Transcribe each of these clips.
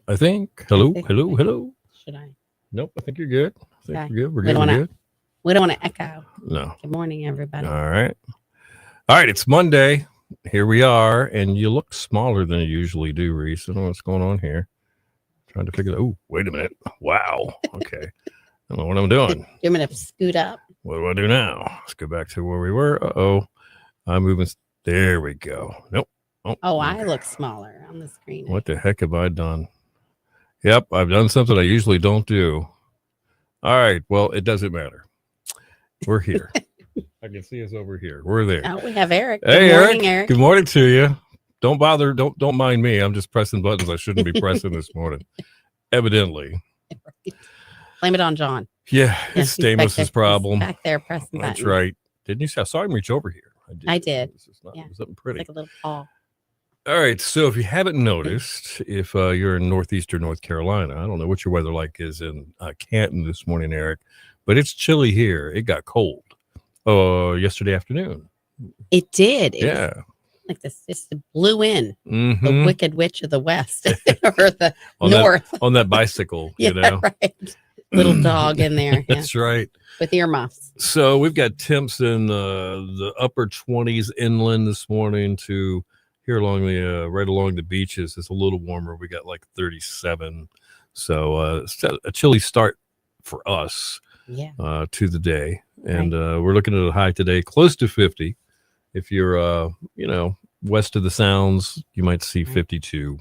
I think. Hello, think- hello, hello. Should I? Nope, I think you're good. I think Okay. we're good. We're We good. don't We're wanna- good. We don't want to echo. No. Good morning, everybody. All right. All right. It's Monday. Here we are, and you look smaller than you usually do, Reese. I don't know what's going on here. Trying to figure out. Oh, wait a minute. Wow. Okay. I don't know what I'm doing. You want me to scoot up? What do I do now? Let's go back to where we were. Uh-oh. I'm moving. There we go. Nope. Oh, I look smaller on the screen. What the heck have I done? Yep, I've done something I usually don't do. All right. Well, it doesn't matter. We're here. I can see us over here. We're there. Oh, we have Eric. Hey, Good morning, Eric. Good morning to you. Don't bother. Don't mind me. I'm just pressing buttons I shouldn't be pressing this morning. Evidently. Blame it on John. Yeah, it's he's back Stamos' there- problem. he's back there pressing That's buttons. right. Didn't you see? I saw him reach over here. I did. It Yeah. was something pretty. Like a little paw. All right. So if you haven't noticed, if you're in northeastern North Carolina, I don't know what your weather like is in Canton this morning, Eric, but it's chilly here. It got cold yesterday afternoon. It did. It was Yeah. like this. It blew in the Mhm. Wicked Witch of the West or the On North. on that bicycle, Yeah, you know. right. Little dog in there. Yeah, That's right. with earmuffs. So we've got temps in the upper 20s inland this morning to here along the right along the beaches. It's a little warmer. We got like 37. So it's a chilly start for us Yeah. to the day. And we're looking at a high today close to 50. If you're west of the Sounds, you might see 52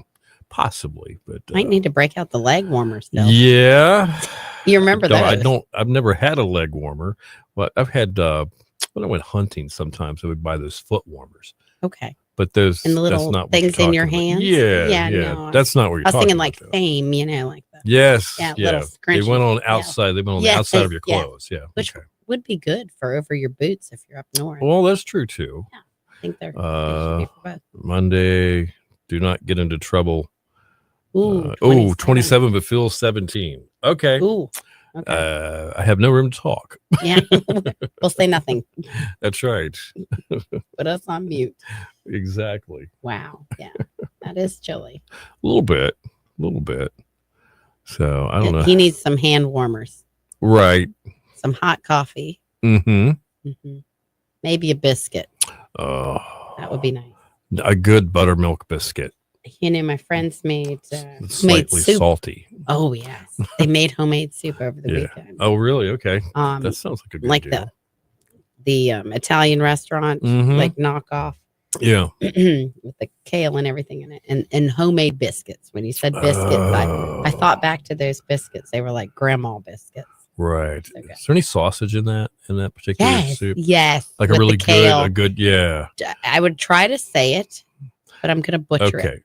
possibly, but Might need to break out the leg warmers though. yeah. You remember No, those? I've never had a leg warmer, but I've had when I went hunting. Sometimes I would buy those foot warmers, Okay. but those And the little that's not what you're things in your talking about. hands? Yeah, Yeah, yeah, no, that's not what you're I was talking thinking about. like though. fame, like that. Yes, Yeah, yeah, little they went scrunchies, on yeah. outside. They went on the Yes, outside of your yeah. clothes. Yeah, Which okay. would be good for over your boots if you're up north. Well, that's true too. I think they should be for both. Monday, do not get into trouble. Ooh, 27, but feels 17. Okay. Ooh. Okay. I have no room to talk. Yeah. We'll say nothing. That's right. Put us on mute. Exactly. Wow. Yeah. That is chilly. A little bit. So I don't know. He needs some hand warmers, Right. some hot coffee, Mm-hmm. maybe a biscuit. Oh, That would be nice. a good buttermilk biscuit. My friends made homemade Slightly soup. salty. Oh yes, they made homemade soup over the Yeah. weekend. Oh, really? Okay. Um, That sounds like a good like deal. the Italian restaurant, Mhm. like knockoff Yeah. with the kale and everything in it, and homemade biscuits. When you said biscuits, I thought back to those biscuits. They were like grandma biscuits. Right. Okay. Is there any sausage in that particular Yes, soup? yes. Like with a the really kale. good, yeah. I would try to say it, but I'm gonna butcher Okay. it.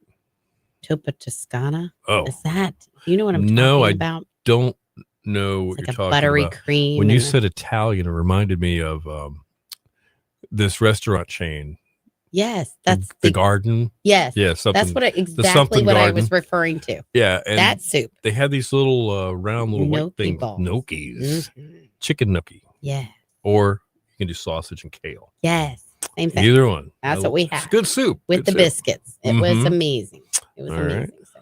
Topa Toscana. Oh, Is that? Do you know what I'm No, talking I about? don't know what It's like you're a talking buttery about. cream. When you and said Italian, it reminded me of this restaurant chain, yes, that's the garden. yes. Yeah, something. That's what exactly something what I garden. was referring to. Yeah, and That soup. they had these little round little white Gnocchi things, balls. gnocchis, Mhm. chicken gnocchi, Yeah. or you can do sausage and kale. Yes. Same thing. Either one. That's what we It's had. good soup With good the soup. biscuits. It was Mhm. amazing. It was All right. amazing. So.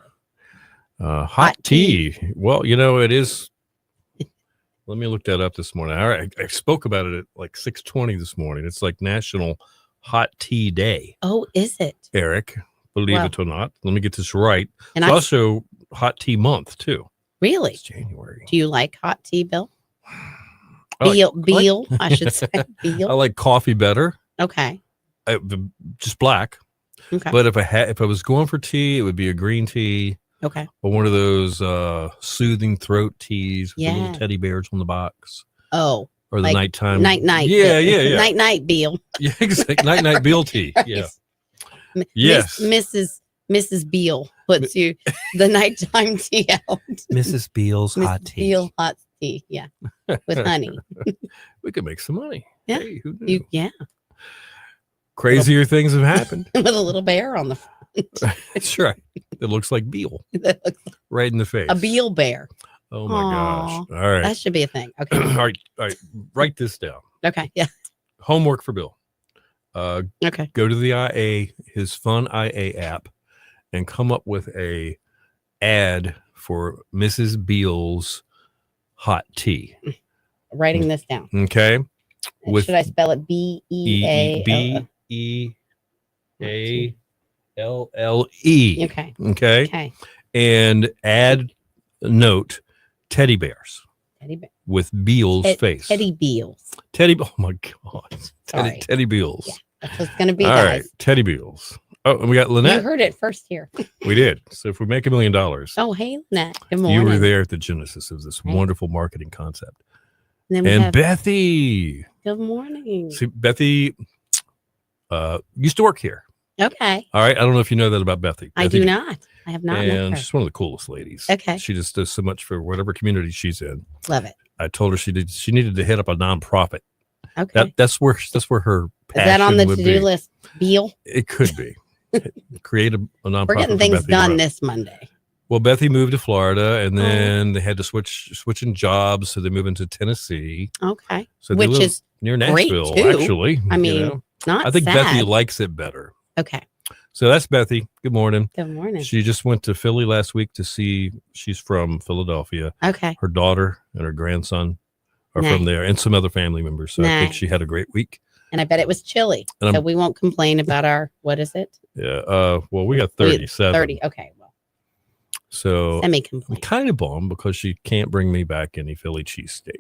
Hot Hot tea. Well, it is. Let me look that up this morning. All right, I spoke about it at like 6:20 this morning. It's like National Hot Tea Day, Oh, is it? Eric. Believe Wow. it or not. Let me get this right. And It's I also Hot Tea Month too. really. It's January. Do you like hot tea, Bill? I like- Beal, I should say. I Beal. like coffee better. Okay. Just black. Okay. But if I was going for tea, it would be a green tea Okay. or one of those soothing throat teas with the Yeah. little teddy bears on the box, Oh, or the like nighttime. night. Yeah, yeah, yeah. Night, Beal. Yeah, exactly. Night Beal tea. Yeah. M- Yes. Mrs. Beal puts you the nighttime tea out. Mrs. Beal's Mrs. Beal hot tea. Yeah. With honey. We could make some money. Yeah. Hey, who knew? Yeah. Crazier things have happened. With a little bear on the front. That's right. It looks like Beal That looks like right in the face. a Beal bear. Oh my Aw. gosh. All right. That should be a thing. Okay. All right. Write this down. Okay. Yeah. Homework for Bill. Okay. Go to the IA, his Fun IA app, and come up with a ad for Mrs. Beal's hot tea. Writing this down. Okay. With Should I spell it B-E-A? B-E-A-L-L-E. Okay. Okay. Okay. And add note teddy bears Teddy bear. with Beal's face. Teddy Beals. Oh my God. Sorry. Teddy Beals. Yeah, that's what it's going to be, All guys. right. Teddy Beals. Oh, and we got You Lynette. heard it first here. We did. So if we make $1 million, Oh, hey, Lynette. Good morning. you were there at the genesis of this Right. wonderful marketing concept. And then we And have, Bethy. good morning. See, Bethy used to work here. Okay. All right. I don't know if you know that about Bethy. I do not. I have not met And her. she's one of the coolest ladies. Okay. She just does so much for whatever community she's in. Love it. I told her she needed to hit up a nonprofit. Okay. That's where her Is passion that on the would to-do be. list? Beal? It could be. Create a nonprofit. We're getting for things Bethy to done run. this Monday. Well, Bethy moved to Florida, and Oh. then they had to switching jobs, so they moved into Tennessee. Okay. So they Which live is near great, Nashville, too. actually. I you mean, know. not I think sad. Bethy likes it better. Okay. So that's Bethy. Good morning. Good morning. She just went to Philly last week to see. She's from Philadelphia. Okay. Her daughter and her grandson are Nice. from there, and some other family members. So I think Nice. she had a great week. And I bet it was chilly. And So I'm- we won't complain about our, what is it? Yeah. Well, we got 37. 30. Okay. Well, So semi I'm complain. kind of bummed because she can't bring me back any Philly cheesesteak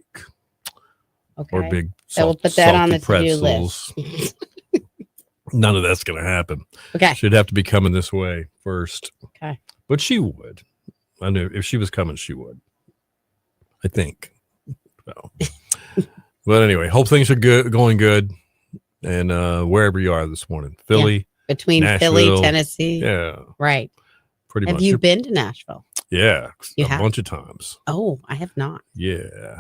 Okay. or big So we'll salt, put that on the salty to-do pretzels. list. None of that's going to happen. Okay. She'd have to be coming this way first. Okay. But she would. I knew if she was coming, she would. I think. So. But anyway, hope things are going good. And wherever you are this morning, Philly, Between Nashville, Philly, Tennessee. yeah, Right. pretty Have much. you been to Nashville? Yeah, You a have? bunch of times. Oh, I have not. Yeah,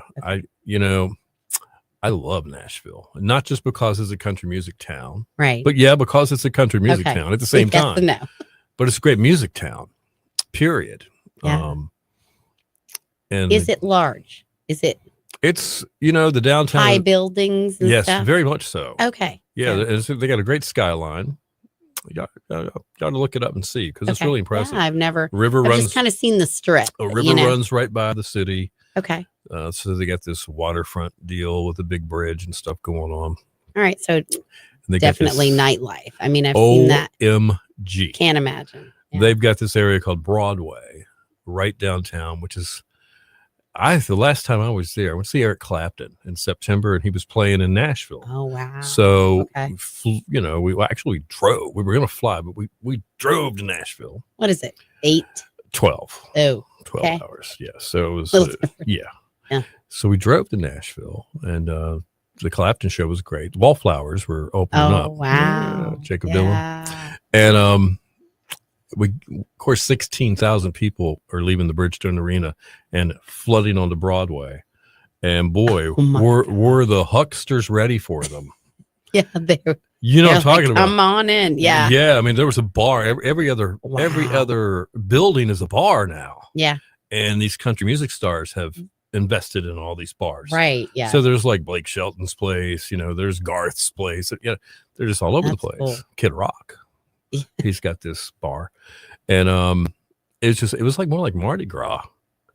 I love Nashville, not just because it's a country music town, Right. but yeah, because it's a country music Okay. town at the same Yes time. and no. But it's a great music town. Period. Yeah. And Is it large? Is it it's the downtown. high buildings and Yes, stuff? very much so. Okay. Yeah, Yeah. they got a great skyline. You got to look it up and see because it's Okay. really impressive. Yeah, I've River I've runs. just kind of seen the strip. A river runs right by the city. Okay. So they got this waterfront deal with a big bridge and stuff going on. All right. So And they got definitely this nightlife. I mean, I've seen that. OMG. Can't imagine. Yeah. They've got this area called Broadway right downtown, which is the last time I was there, I went to see Eric Clapton in September, and he was playing in Nashville. Oh, wow. So, Okay. we actually drove. We were going to fly, but we drove to Nashville. What is it? 8? 12 Oh, 12 Okay. hours. Yeah. So it was, Little different. yeah. Yeah. So we drove to Nashville, and the Clapton show was great. Wallflowers were opening oh up. wow. Yeah, Jacob Dylan. Yeah. And of course, 16,000 people are leaving the Bridgestone Arena and flooding onto Broadway. And boy, Oh my were the hucksters ready for them. Yeah. They were, You know what I'm they're like, talking about? Come on in. Yeah. Yeah. I mean, there was a bar. Every other Wow. building is a bar now. Yeah. And these country music stars have invested in all these bars. Right. Yeah. So there's like Blake Shelton's place, there's Garth's place. They're just all over That's the place. cool. Kid Rock. Yeah. He's got this bar. And it was like more like Mardi Gras,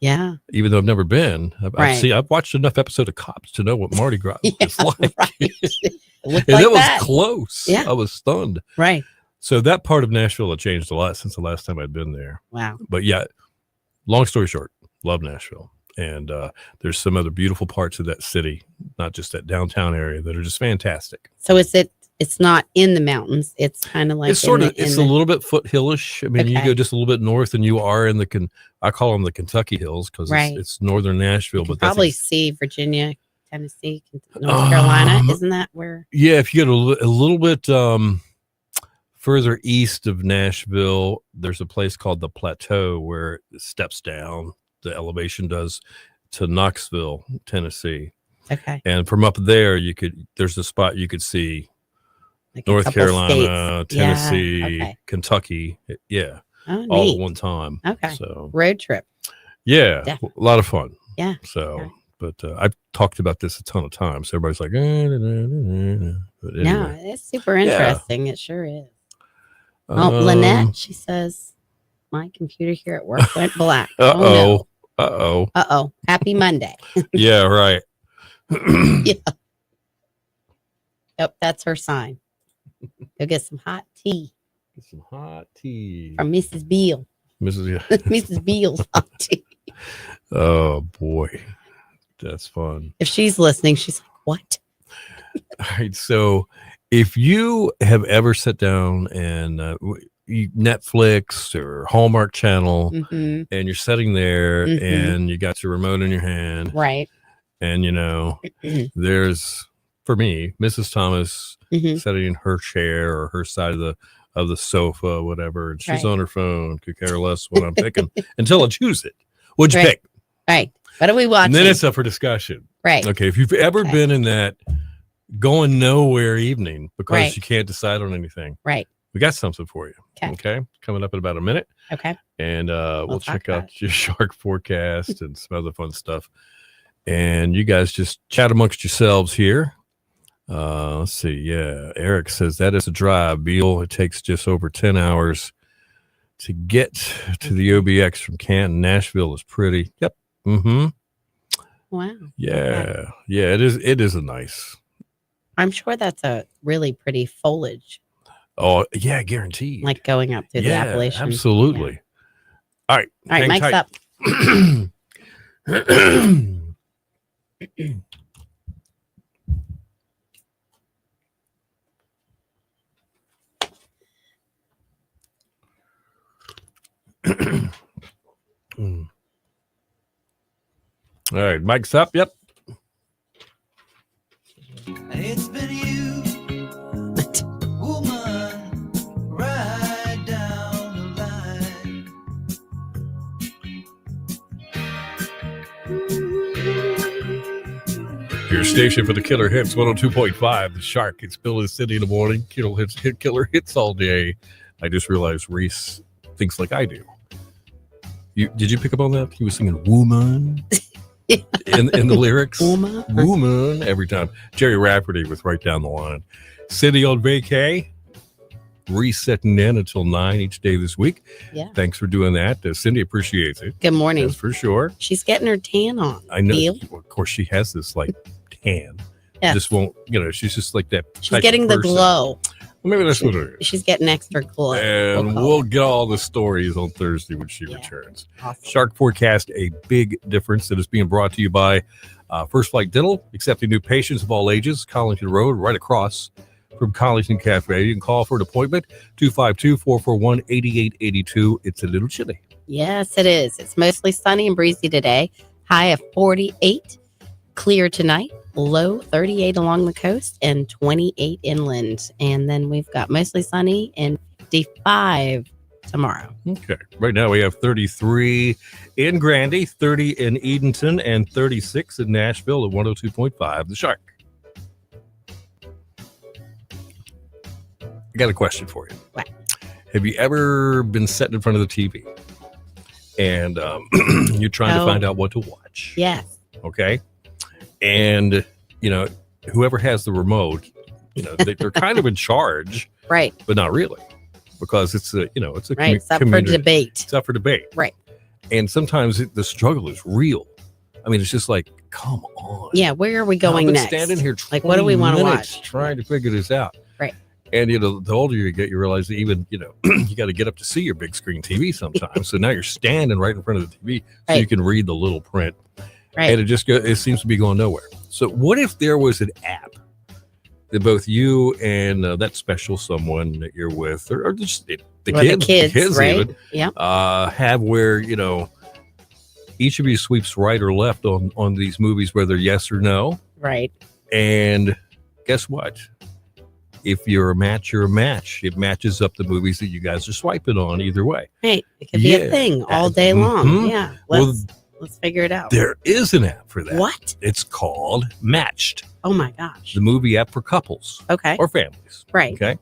yeah. even though I've never been. Right. I've watched enough episodes of Cops to know what Mardi Gras Yeah, is like. right. It looked And like it was that. close. Yeah. I was stunned. Right. So that part of Nashville had changed a lot since the last time I'd been there. Wow. But yeah, long story short, love Nashville. And there's some other beautiful parts of that city, not just that downtown area, that are just fantastic. So it's not in the mountains. It's kind of like It's sort of, it's a little bit foothillish. I mean, you Okay. go just a little bit north and you are in I call them the Kentucky Hills because Right. it's northern Nashville. you can But that's probably see Virginia, Tennessee, North Carolina. Isn't that where? yeah, if you get a little bit further east of Nashville, there's a place called the Plateau where it steps down, the elevation does, to Knoxville, Tennessee. Okay. And from up there, there's a spot you could see Like a North couple Carolina, states. Yeah, Tennessee, okay. Kentucky. Yeah, Oh, all neat. at one time. Okay. So Road trip. yeah, Definitely. a lot of fun. Yeah. So, Okay. but I've talked about this a ton of times. So everybody's like, but anyway. No, it's super interesting. It sure is. Oh, Um, Lynette, she says, my computer here at work went black. Uh-oh. Oh, no. Uh-oh. Happy Monday. Yeah, right. Yeah. Yep, that's her sign. Go get some hot tea Get some hot tea. from Mrs. Beal. Mrs. Mrs. Beal's hot tea. Oh, boy. That's fun. If she's listening, she's like, what? All right. So if you have ever sat down and Netflix or Hallmark Channel Mm-hmm. and you're sitting there Mhm. and you got your remote in your hand Right. and, there's, for me, Mrs. Thomas Mhm. sitting in her chair or her side of the sofa, whatever, and she's Right. on her phone, could care less what I'm picking until I choose it. What'd you Right. pick? Right. What are we watching? And then it's up for discussion. right. Okay, if you've ever Okay. been in that going nowhere evening because Right. you can't decide on anything, Right. we got something for you. 'Kay. Okay, coming up in about a minute, Okay. and we'll talk check about out your shark forecast and some other fun stuff. And you guys just chat amongst yourselves here. Let's see. Yeah, Eric says that is a drive, Beal. It takes just over 10 hours to get to the OBX from Canton. Nashville is pretty. Yep. Mm-hmm. Wow. Yeah. Yeah. It is a nice. I'm sure that's a really pretty foliage, Oh yeah, guaranteed. like going up through the Appalachians. Absolutely. All right. All right, hang Mike's tight. up. Mm. All right, Mike's up. Yep. It's been you, woman, right down the line. Your station for the Killer Hits 102.5. The Shark. It's Bill in the City in the morning. Killer hits all day. I just realized Reese thinks like I do. Did you pick up on that? He was singing "Woman" in the lyrics. Uma? Woman every time. Jerry Rafferty was right down the line. City on vacay. Resetting in until 9 each day this week. Yeah. Thanks for doing that. Cindy appreciates it. Good morning. That's for sure. She's getting her tan on. I know. Beal. Well, of course, she has this like tan. Yes. Just won't. She's just like that. She's type of getting the person. glow. Well, maybe that's what it is. She's getting extra glow. And call we'll it. get all the stories on Thursday when she Yeah. returns. Awesome. Shark Forecast, a big difference that is being brought to you by First Flight Dental, accepting new patients of all ages, Collington Road, right across from Collington Cafe. You can call for an appointment, 252-441-8882. It's a little chilly. Yes, it is. It's mostly sunny and breezy today. High of 48. Clear tonight. Low 38 along the coast and 28 inland. And then we've got mostly sunny and 55 tomorrow. Okay. Right now we have 33 in Grandy, 30 in Edenton, and 36 in Nashville at 102.5. The Shark. I got a question for you. What? Have you ever been sitting in front of the TV and you're trying to Oh. find out what to watch? Yes. Okay. And, whoever has the remote, they're kind of in charge, Right. but not really, because it's a Right. It's up for community. debate. It's up for debate. Right. And sometimes the struggle is real. I mean, it's just like, come on. Yeah. Where are we I've going been next? standing here Like, what do we 20 wanna minutes watch? trying to figure this out. Right. And, the older you get, you realize that even, you got to get up to see your big screen TV sometimes. So now you're standing right in front of the TV so you Right. can read the little print. Right. And it seems to be going nowhere. So what if there was an app that both you and that special someone that you're with, or just the Or kids, right? even, Yeah. have where, each of you sweeps right or left on these movies, whether yes or no. Right. And guess what? If you're a match, you're a match. It matches up the movies that you guys are swiping on either way. Right. It could be Yeah. a thing all day long. Mhm. Yeah. Well, Let's figure it out. there is an app for that. What? It's called Matched, Oh my gosh. the movie app for couples Okay. or families. Right. Okay.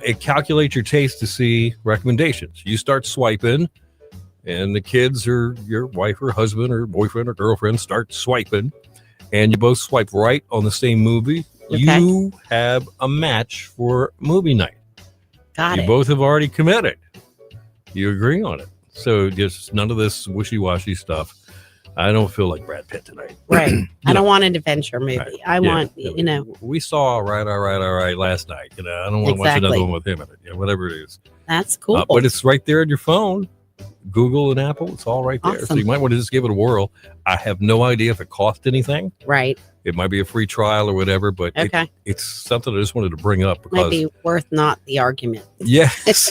It calculates your taste to see recommendations. You start swiping, and the kids or your wife or husband or boyfriend or girlfriend start swiping, and you both swipe right on the same movie. Okay. You have a match for movie night. Got You it. both have already committed. You agree on it. So just none of this wishy-washy stuff. I don't feel like Brad Pitt tonight. Right. I No. don't want an adventure movie. Right. I Yeah. want, you know, We saw all right last night. You know, I don't want to watch Exactly. another one with him in it. Yeah, whatever it is. that's cool. But it's right there on your phone. Google and Apple, it's all right there. So Awesome. you might want to just give it a whirl. I have no idea if it cost anything. right. It might be a free trial or whatever, but Okay. it's something I just wanted to bring up Might because be worth not the argument. yes,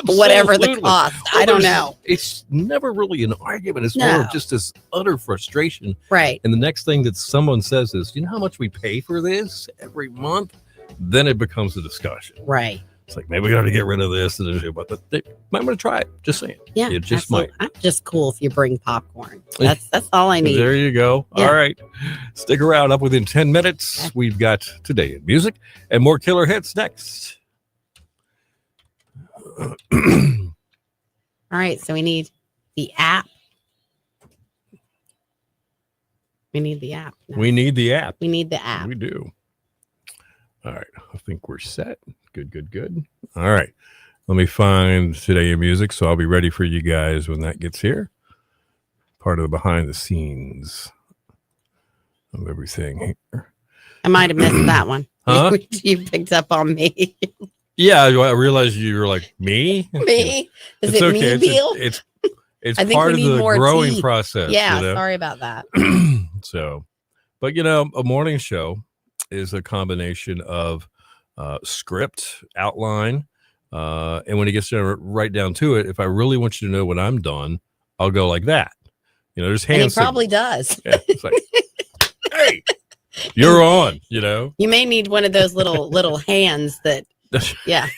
Whatever the absolutely. cost. Well, I don't there's- know. It's never really an argument. It's more No. of just this utter frustration. Right. And the next thing that someone says is, you know how much we pay for this every month? Then it becomes a discussion. Right. It's like, maybe we got to get rid of this. But they might want to try it. Just saying. Yeah. You just absolutely. might. I'm just cool if you bring popcorn. That's all I need. There you go. Yeah. All right. Stick around. Up within 10 minutes, we've got Today in Music and more killer hits next. All right. So we need the app. We need the app. now. We need the app. We need the app. We do. All right. I think we're set. Good. All right. Let me find Today in Music. So I'll be ready for you guys when that gets here. Part of the behind the scenes of everything here. I might have missed that one. Huh? You picked up on me. Yeah. I realized you were like, me? Me? Is It's it okay. me, Beal? It's I think part we of need the more growing tea. process. Yeah. you know? Sorry about that. So, but you know, a morning show is a combination of script, outline, and when it gets right down to it, if I really want you to know what I'm done, I'll go like that. You know, there's And he hand probably does. signals. Yeah, it's like, hey, you're on. You know, You may need one of those little hands that, yeah,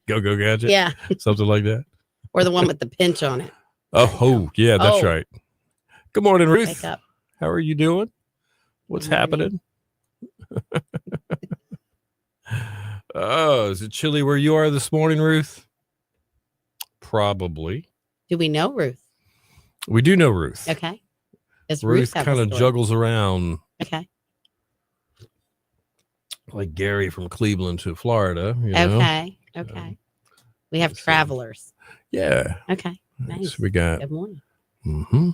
go gadget, yeah, something like that. or the one with the pinch on it. Oh, yeah, that's Oh. right. Good morning, Ruth. Wake up. How are you doing? What's Good morning. happening? Oh, is it chilly where you are this morning, Ruth? Probably. Do we know Ruth? We do know Ruth. Okay. Does Ruth have a kind of story? juggles around Okay. like Gary from Cleveland to Florida. You know? Okay. Okay. We have let's see. travelers. Yeah. Okay. So Nice. we got. Good morning. Mm-hmm.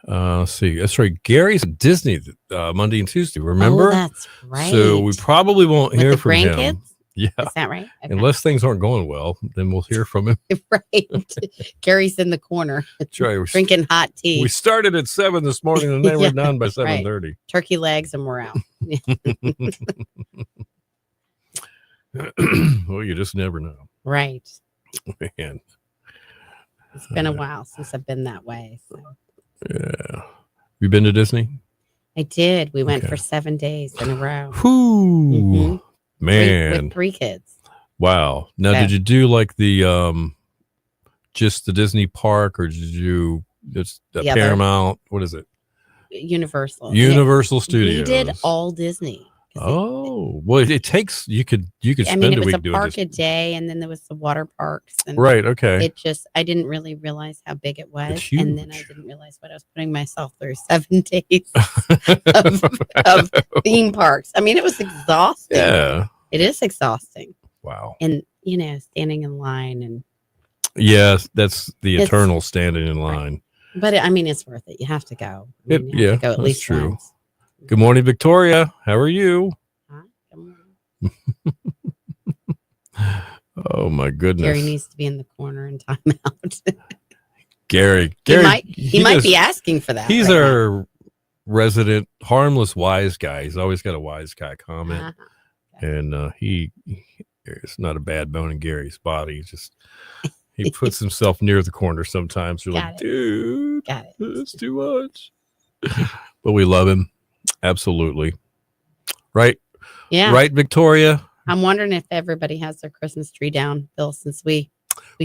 Let's see. That's right. Gary's at Disney Monday and Tuesday. Remember? Oh, that's right. So we probably won't With hear the from him. grandkids? Yeah. Is that right? Okay. Unless things aren't going well, then we'll hear from him. right. Gary's in the corner That's right. drinking hot tea, We started at 7 this morning and then Yeah, we're done by right. 7:30. turkey legs, and we're out. Well, you just never know. Right. Man. It's been a while since I've been that way. So. Yeah. You been to Disney? I did. We went Okay. for 7 days in a row. Whoo. Mhm. Man. With 3 kids. Wow. Now, Yeah. did you do like the just the Disney park, or did you just the The other. Paramount? What is it? Universal. Universal We Studios. did all Disney. 'Cause Oh, well, it takes you could I spend mean, it a was week a doing park Disney. a day, and then there was the water parks. And Right. Okay. it just, I didn't really realize how big it was. It's And then I huge. didn't realize what I was putting myself through 7 days of theme parks. I mean, it was exhausting. Yeah. It is exhausting. Wow. And, standing in line. And Yes, that's the It's- eternal standing in line. But I mean, it's worth it. You have to go. I mean, you have Yeah, to go at that's least true. once. Good morning, Victoria. How are you? Huh? Come on. Oh my goodness, Gary needs to be in the corner in timeout. Gary. he might does- be asking for that. He's right now. our resident harmless wise guy. He's always got a wise guy comment, Uh-huh. and it's not a bad bone in Gary's body. He puts himself near the corner sometimes. You're Got like, it. dude, Got it. that's too much. But we love him, absolutely. Right, Yeah. right, Victoria. I'm wondering if everybody has their Christmas tree down, Bill, since we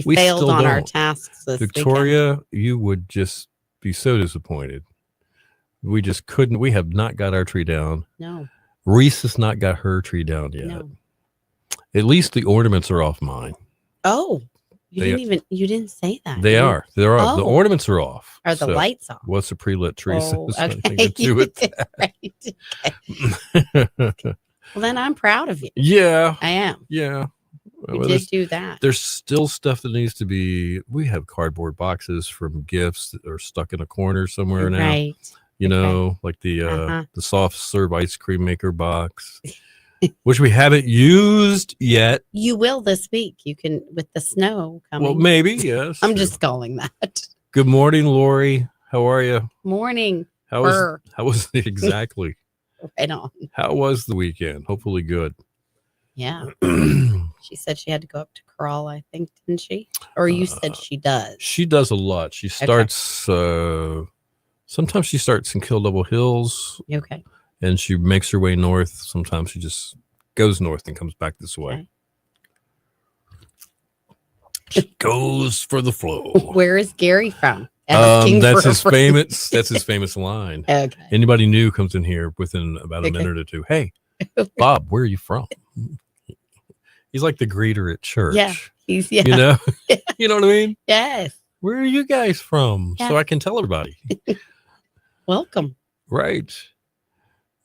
We failed still on our don't. tasks this weekend. Victoria, you would just be so disappointed. We just couldn't. We have not got our tree down. No, Reese has not got her tree down yet. no. At least the ornaments are off mine. Oh, They- you didn't say that. They You- are. They're off. The Oh. ornaments are off. Are the So lights off? what's a pre-lit tree? Oh, So it's nothing okay. to do with Right. that. Well, then I'm proud of you. Yeah. I am. Yeah. We Well, did do that. there's still stuff that needs to be. We have cardboard boxes from gifts that are stuck in a corner somewhere now. Right. You Okay. know, like Uh-huh. the soft serve ice cream maker box, which we haven't used yet. You will this week. You can with the snow coming. Well, maybe yes. I'm just calling that. Good morning, Lori. How are you? Morning. How was Burr. how was exactly? Right on. How was the weekend? Hopefully good. Yeah. She said she had to go up to crawl, I think, didn't she? Or you said she does. She does a lot. She starts. Sometimes she starts in Kill Double Hills, Okay. and she makes her way north. Sometimes she just goes north and comes back this way. Okay. She goes for the flow. Where is Gary from? Asking That's for a his friend. famous. That's his famous line. Okay. Anybody new comes in here within about a Okay. minute or two. Hey, Bob, where are you from? He's like the greeter at church. Yeah. He's yeah. You know, you know what I mean? Yes. Where are you guys from? So Yeah. I can tell everybody. Welcome. Right.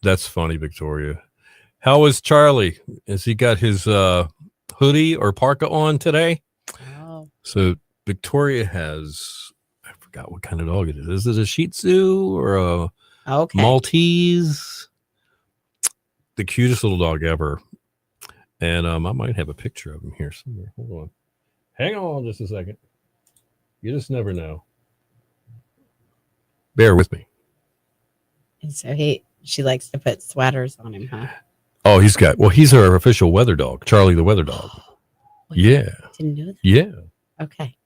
That's funny, Victoria. How is Charlie? Has he got his hoodie or parka on today? Oh. So Victoria has, I forgot what kind of dog it is. Is it a Shih Tzu or a Okay. Maltese? The cutest little dog ever. And I might have a picture of him here somewhere. Hold on. Hang on just a second. You just never know. Bear with me. And so she likes to put sweaters on him, huh? Oh, he's our official weather dog, Charlie the weather dog. Wait, Yeah. Didn't know that. Yeah. Okay.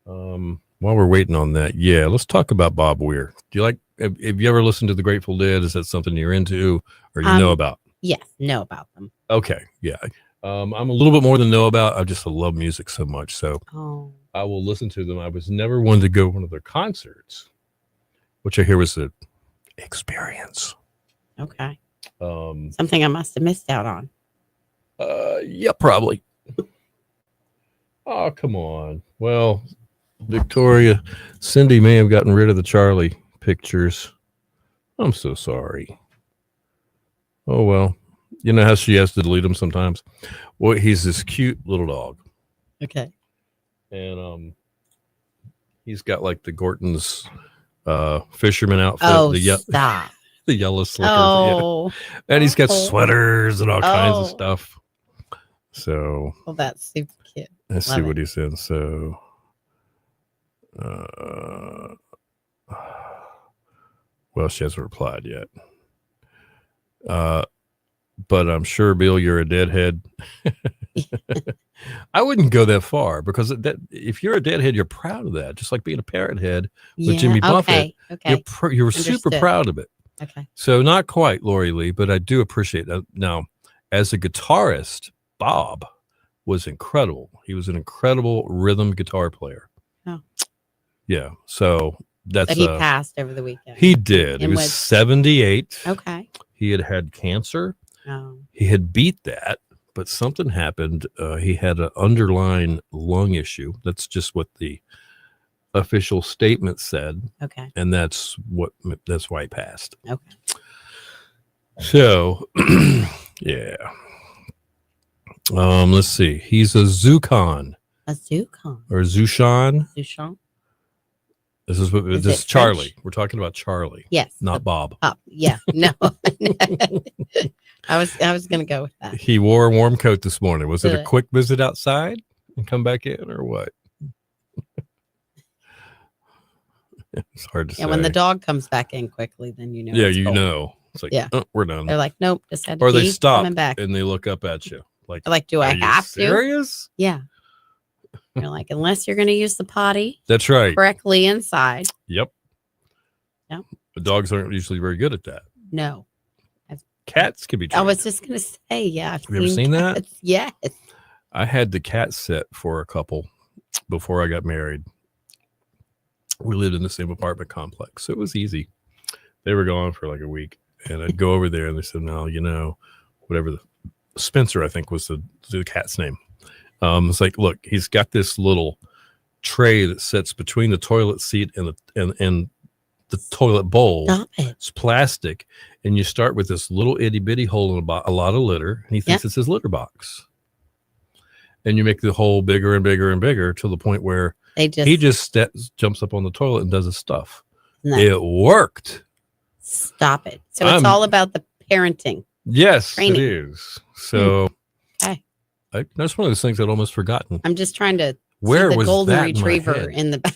While we're waiting on that, yeah, let's talk about Bob Weir. Do you like, have you ever listened to the Grateful Dead? Is that something you're into or you know about? Yes. Know about them. Okay. Yeah. I'm a little bit more than know about. I just love music so much. So Oh. I will listen to them. I was never one to go to one of their concerts, which I hear was an experience. Okay. Um, Something I must have missed out on. yeah, probably. Oh, come on. Well, Victoria, Cindy may have gotten rid of the Charlie pictures. I'm so sorry. Oh, well, you know how she has to delete them sometimes. Well, he's this cute little dog. Okay. And he's got like the Gorton's fisherman outfit, Oh, the stop. the yellow slickers, yeah. Oh. And he's got Oh. sweaters and all kinds of Oh. stuff. So Well, that's super cute. let's Love see it. what he said. So, well, she hasn't replied yet. But I'm sure, Bill, you're a deadhead. I wouldn't go that far because if you're a deadhead, you're proud of that. Just like being a parrot head with Jimmy Buffett. Okay. You're super Understood. proud of it. Okay. So not quite Lori Lee, but I do appreciate that. Now, as a guitarist, Bob was incredible. He was an incredible rhythm guitar player. Oh. Yeah. So that's But he passed over the weekend. he did. He And was with- 78. Okay. He had cancer. Oh. He had beat that, but something happened. He had an underlying lung issue. That's just what the official statement said, Okay. and that's why he passed. Okay. So, yeah. Let's see. He's a Zukon A Zukon. or Zushan. Zuchon? This is Is this it Charlie. French? We're talking about Charlie, Yes. not Bob. Yeah. No. I was gonna go with that. He wore a warm coat this morning. Was it a Good. quick visit outside and come back in, or what? It's hard to say. Yeah, when the dog comes back in quickly, then you know. yeah, it's you cold. know. It's like, Yeah. oh, we're done. They're like, nope, just had to Or they pee, stop coming back. and they look up at you. Like, They're like, do I are you have to? serious? Yeah. They're like, unless you're gonna use the potty That's right. correctly inside. Yep. Yep. The dogs aren't usually very good at that. No. Cats can be I trained. was just gonna say, yeah. I've Have you ever seen that? cats. Yes. I had the cat sit for a couple before I got married. We lived in the same apartment complex, so it was easy. They were gone for like a week, and I'd go over there, and they said, "No, you know, whatever the Spencer, I think was the cat's name." It's like, look, he's got this little tray that sits between the toilet seat and the toilet bowl. Stop it. It's plastic, and you start with this little itty bitty hole in a lot of litter, and he thinks Yeah. it's his litter box. and you make the hole bigger and bigger and bigger to the point where They just, he just jumps up on the toilet and does his stuff. no, It worked. stop it. So it's all about the parenting. Yes, Training. it is. So Okay. that's one of those things I'd almost forgotten. I'm just trying to Where see the was golden that in my retriever head? in the back.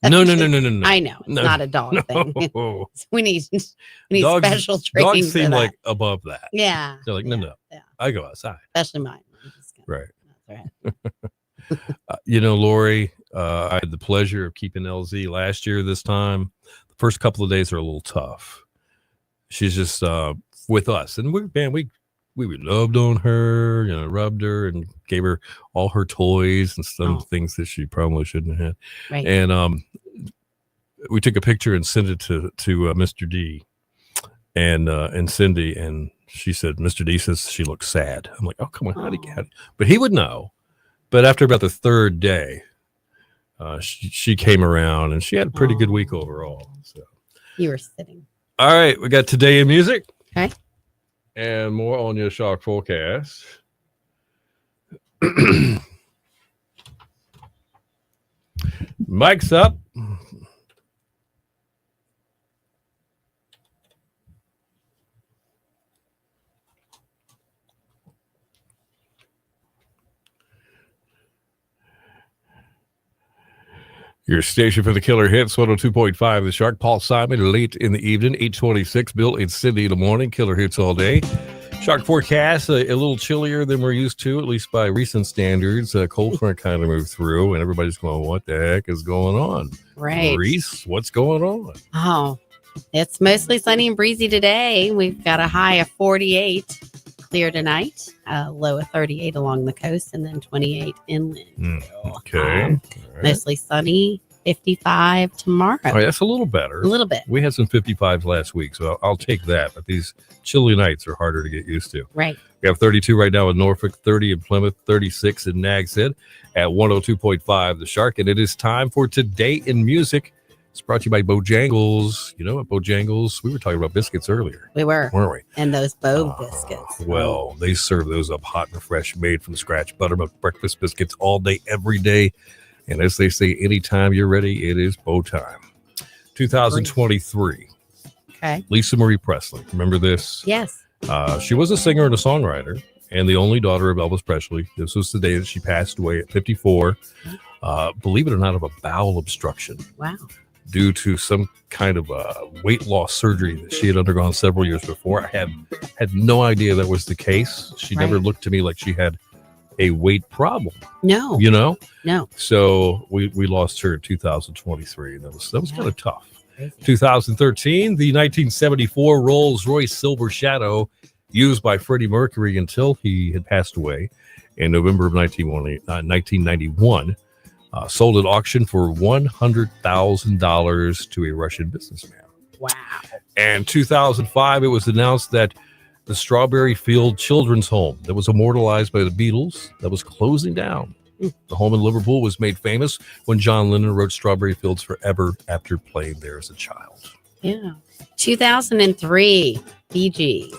No. I know. It's No. not a dog thing. No. we need Dogs- special training. Dogs for seem that. like above that. yeah. They're like, no. Yeah. I go outside. Especially mine. I'm just gonna- Right. that's all right. Lori, I had the pleasure of keeping LZ last year this time. The first couple of days are a little tough. She's just with us. And we loved on her, rubbed her and gave her all her toys and some things that she probably shouldn't have had. Right. And we took a picture and sent it to Mr. D and Cindy. And she said, Mr. D says she looks sad. I'm like, oh, come on. How did he get it? But he would know. But after about the third day, she came around and she had a pretty good week overall. So, You were sitting. all right, we got Today in Music. Okay. And more on your shock forecast. Mike's up. Your station for the killer hits, 102.5 The Shark. Paul Simon, late in the evening, 8:26. Bill and Cindy in the morning, killer hits all day. Shark forecast, a little chillier than we're used to, at least by recent standards. Cold front kind of moved through, and everybody's going, what the heck is going on? Right. Reese, what's going on? Oh, it's mostly sunny and breezy today. We've got a high of 48, clear tonight, a low of 38 along the coast, and then 28 inland. Okay. All right. Mostly sunny, 55 tomorrow. All right, that's a little better. A little bit. We had some 55s last week, so I'll take that. But these chilly nights are harder to get used to. Right. We have 32 right now in Norfolk, 30 in Plymouth, 36 in Nags Head at 102.5 The Shark. And it is time for Today in Music. It's brought to you by Bojangles. You know what, Bojangles? We were talking about biscuits earlier, We were. weren't we? And those Bow biscuits. Well, they serve those up hot and fresh, made from scratch, buttermilk breakfast biscuits all day, every day. And as they say, anytime you're ready, it is Bo time. 2023. Okay. Lisa Marie Presley. Remember this? Yes. She was a singer and a songwriter and the only daughter of Elvis Presley. This was the day that she passed away at 54. Believe it or not, of a bowel obstruction Wow. due to some kind of weight loss surgery that she had undergone several years before. I had no idea that was the case. She never Right. looked to me like she had a weight problem, No. No. So we lost her in 2023. That was kind of tough. Crazy. 2013, the 1974 Rolls-Royce Silver Shadow, used by Freddie Mercury until he had passed away in November of 1991, sold at auction for $100,000 to a Russian businessman. Wow. And 2005, it was announced that the Strawberry Field Children's Home that was immortalized by the Beatles, that was closing down. The home in Liverpool was made famous when John Lennon wrote Strawberry Fields Forever after playing there as a child. Yeah. 2003, Fiji.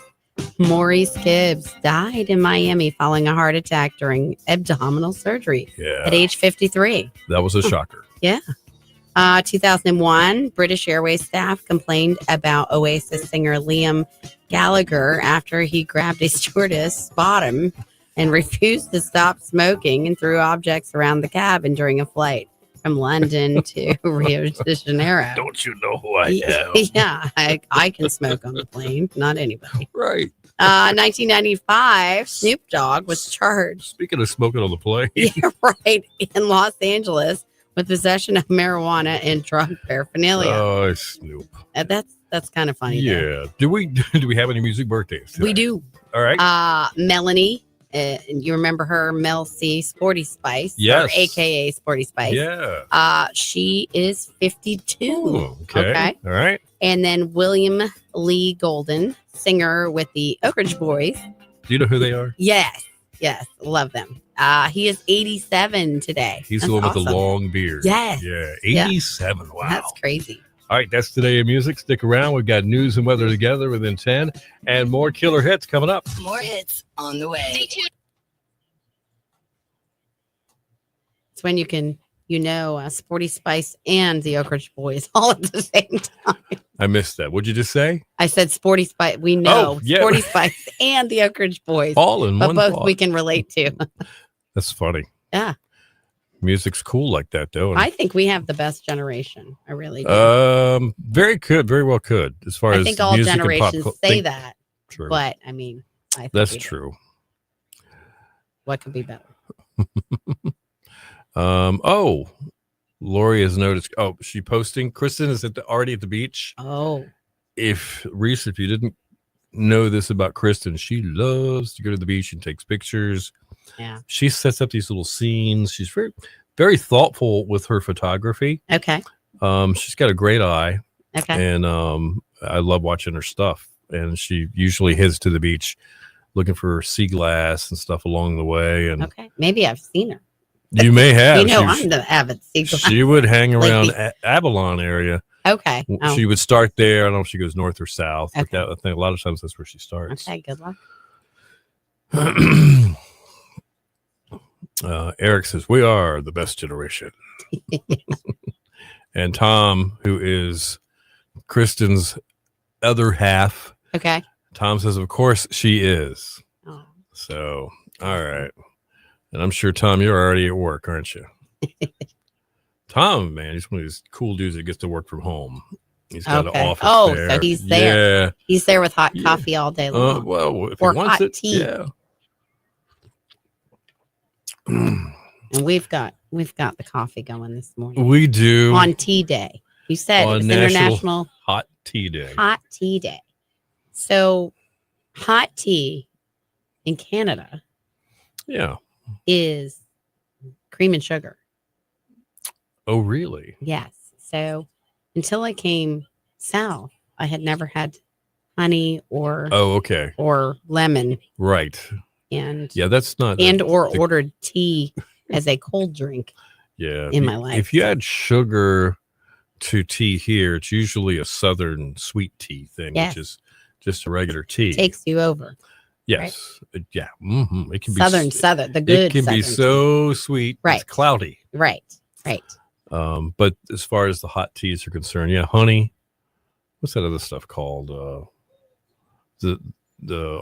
Maurice Gibbs died in Miami following a heart attack during abdominal surgery Yeah, at age 53. that was a shocker. 2001, British Airways staff complained about Oasis singer Liam Gallagher after he grabbed a stewardess' bottom and refused to stop smoking and threw objects around the cabin during a flight from London to Rio de Janeiro. Don't you know who I am? Yeah, I can smoke on the plane, not anybody. Right. 1995, Snoop Dogg was charged, Speaking of smoking on the plane, yeah, right, in Los Angeles with possession of marijuana and drug paraphernalia. oh, Snoop. That's kind of funny. though. Yeah. Do we have any music birthdays today? We do. All right. Melanie, you remember her, Mel C, Sporty Spice, Yes. or AKA Sporty Spice. Yeah. She is 52. Ooh, okay. Okay. All right. And then William Lee Golden, singer with the Oak Ridge Boys. Do you know who they are? Yes, love them. He is 87 today. He's That's the one with the awesome. long beard. Yes. Yeah. Yeah. 87. Wow. That's crazy. All right. That's Today in Music. Stick around. We've got news and weather together within 10 and more killer hits coming up. More hits on the way. when you can, Sporty Spice and the Oak Ridge Boys all at the same time. I missed that. What'd you just say? I said Sporty Spice. We know yeah. Sporty Spice and the Oak Ridge Boys, All in but one both thought. we can relate to. That's funny. Yeah. Music's cool like that, though. And, I think we have the best generation. I really do. very well could. As far I as think all music and pop generations cul- say think- that, True. but I mean, I think That's we do. true. What could be better? Oh, Lori has noticed. Oh, she posting. Kristen is already at the beach. Oh, If Reese, if you didn't know this about Kristen, she loves to go to the beach and takes pictures. yeah. She sets up these little scenes. She's very thoughtful with her photography. Okay. She's got a great eye, Okay. and I love watching her stuff. And she usually heads to the beach looking for sea glass and stuff along the way. And Okay. Maybe I've seen her. you may have. You know, She- I'm the avid seagull. she would hang around Lady. Avalon area. Okay. Oh, She would start there. I don't know if she goes north or south, but Okay. I think a lot of times that's where she starts. okay. Good luck. Eric says, "We are the best generation." And Tom, who is Kristen's other half, Okay. Tom says, "Of course she is." Oh, So, all right. And I'm sure, Tom, you're already at work, aren't you? Tom, man, he's one of these cool dudes that gets to work from home. He's got Okay. an office Oh, there. so he's there. Yeah. he's there with hot Yeah. coffee all day long. Well, if Or he wants hot it, tea. yeah. And we've got the coffee going this morning We do on tea day. You said On it was National International hot tea day. Hot Tea Day. So, hot tea in Canada Yeah. is cream and sugar. Oh, really? Yes. So, until I came south, I had never had honey or Oh, okay. lemon Right. and Yeah, that's not. or the- ordered tea as a cold drink. yeah. in if my you- life, If you so. add sugar to tea here, it's usually a southern sweet tea thing, Yes. which is just a regular tea. Takes you over. Yes. Yeah. It can be Southern, the good It can be southern tea. so sweet. Right. It's cloudy. Right. But as far as the hot teas are concerned, yeah, honey. What's that other stuff called? The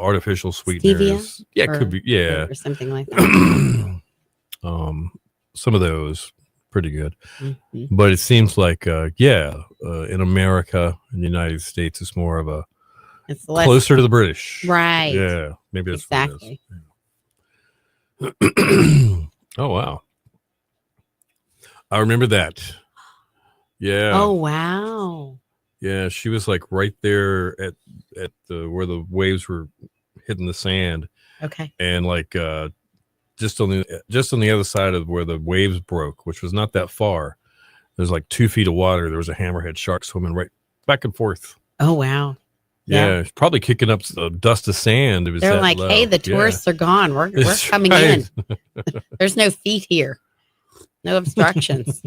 artificial sweeteners. Yeah, it or- could be. Yeah. Or something like that. Some of those pretty good, Mhm. but it seems like in America, in the United States, it's more of a It's less closer to the British. right. Yeah, maybe that's Exactly. what it is. Oh wow, I remember that. Yeah. Oh wow. Yeah, she was like right there at the where the waves were hitting the sand, Okay. and like just on the other side of where the waves broke, which was not that far. There's like 2 feet of water. There was a hammerhead shark swimming right back and forth. Oh wow. Yeah, Yeah. it's probably kicking up the dust of sand. It was They're that like, low. hey, the Yeah. tourists are gone. We're That's coming right. in. There's no feet here. No obstructions.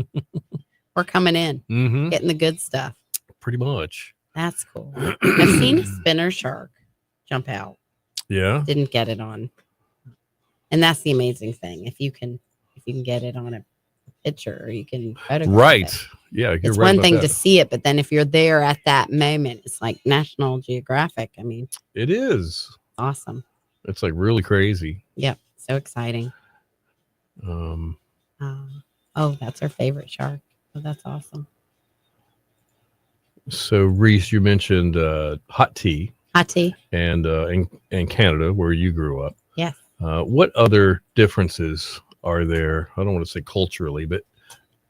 We're coming in, Mhm. getting the good stuff. Pretty much. That's cool. I've seen a spinner shark jump out. Yeah. Didn't get it on. And that's the amazing thing. If you can get it on a picture or you can photograph Right. it. Yeah. You're It's right one about thing that. to see it, but then if you're there at that moment, it's like National Geographic. I mean, It is. awesome. It's like really crazy. Yep. So exciting. Um, Oh, that's our favorite shark. Oh, that's awesome. so Reese, you mentioned hot tea Hot tea. and in Canada where you grew up. Yes. What other differences are there? I don't want to say culturally, but